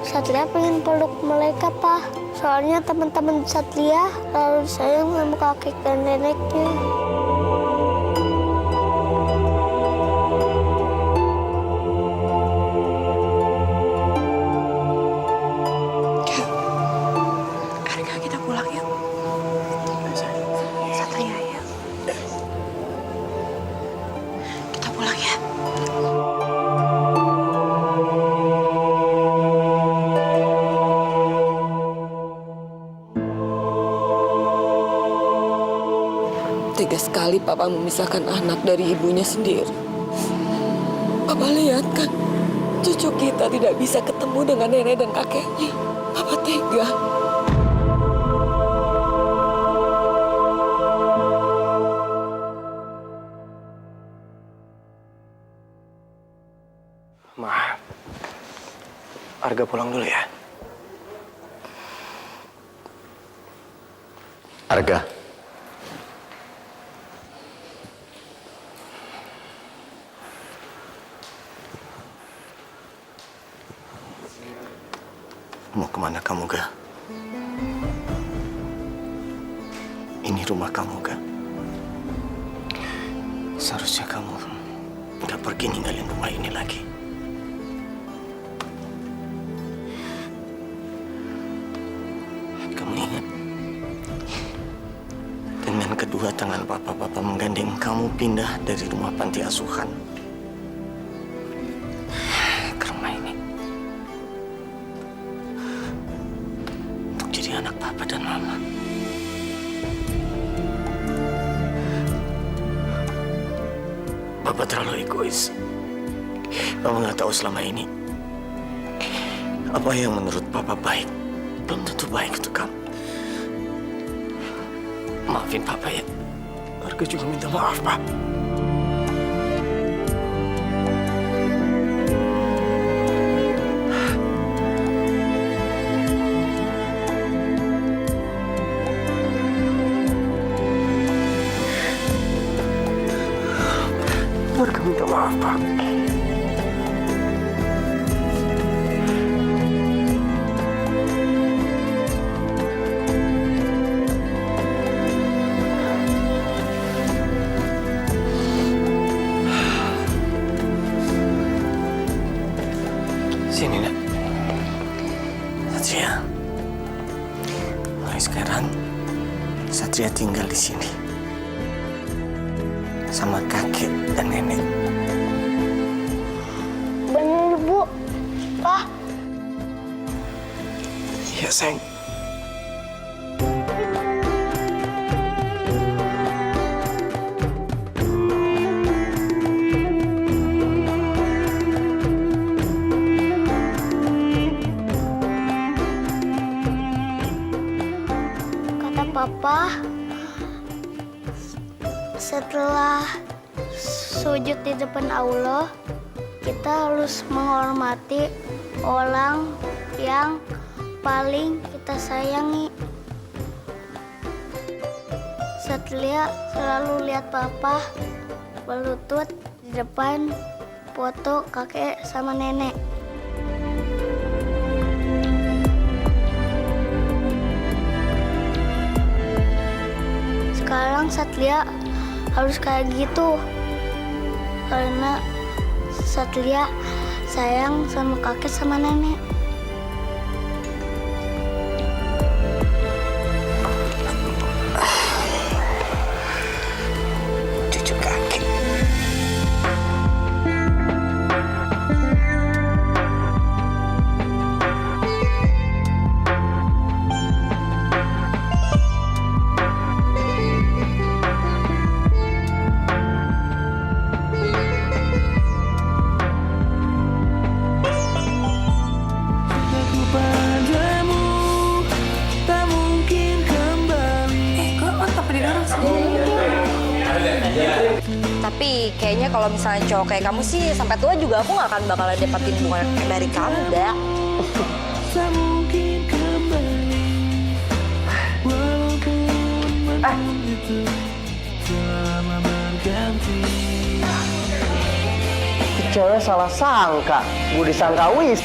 Satria pengen peluk mereka, Pak. Soalnya teman-teman Satria selalu sayang sama kakek dan neneknya. Arga, kita pulang yuk. Satria ya. Kita pulang ya. Tega sekali Papa memisahkan anak dari ibunya sendiri. Papa lihat kan, cucu kita tidak bisa ketemu dengan nenek dan kakeknya. Papa tega. Ma, Arga pulang dulu ya. Arga. Mau kemana kamu, Ga? Ini rumah kamu, Ga. Seharusnya kamu nggak pergi ninggalin rumah ini lagi. Kamu ingat? Dengan kedua tangan Papa menggandeng kamu pindah dari rumah panti asuhan ke rumah ini. Untuk jadi anak Papa dan Mama. Papa terlalu egois. Mama nggak tahu selama ini apa yang menurut Papa baik belum tentu baik untuk kamu. Maafin Papa ya. Arga juga minta maaf, Pak. Arga minta maaf, Pak. Sini, Nak. Satria. Mulai sekarang, Satria tinggal di sini. Sama kakek dan nenek. Bener, Bu. Pak. Iya, sayang. Kata Papa, setelah sujud di depan Allah, kita harus menghormati orang yang paling kita sayangi. Satria selalu lihat Papa berlutut di depan foto kakek sama nenek. Sekarang Satria harus kayak gitu karena Satria sayang sama kakek sama nenek. Cucu kakek. Tapi kayaknya kalau misalnya cowok kayak kamu sih sampai tua juga aku nggak akan bakalan dapetin bunga dari kamu, Dak. Cewek salah sangka, gue disangka wis.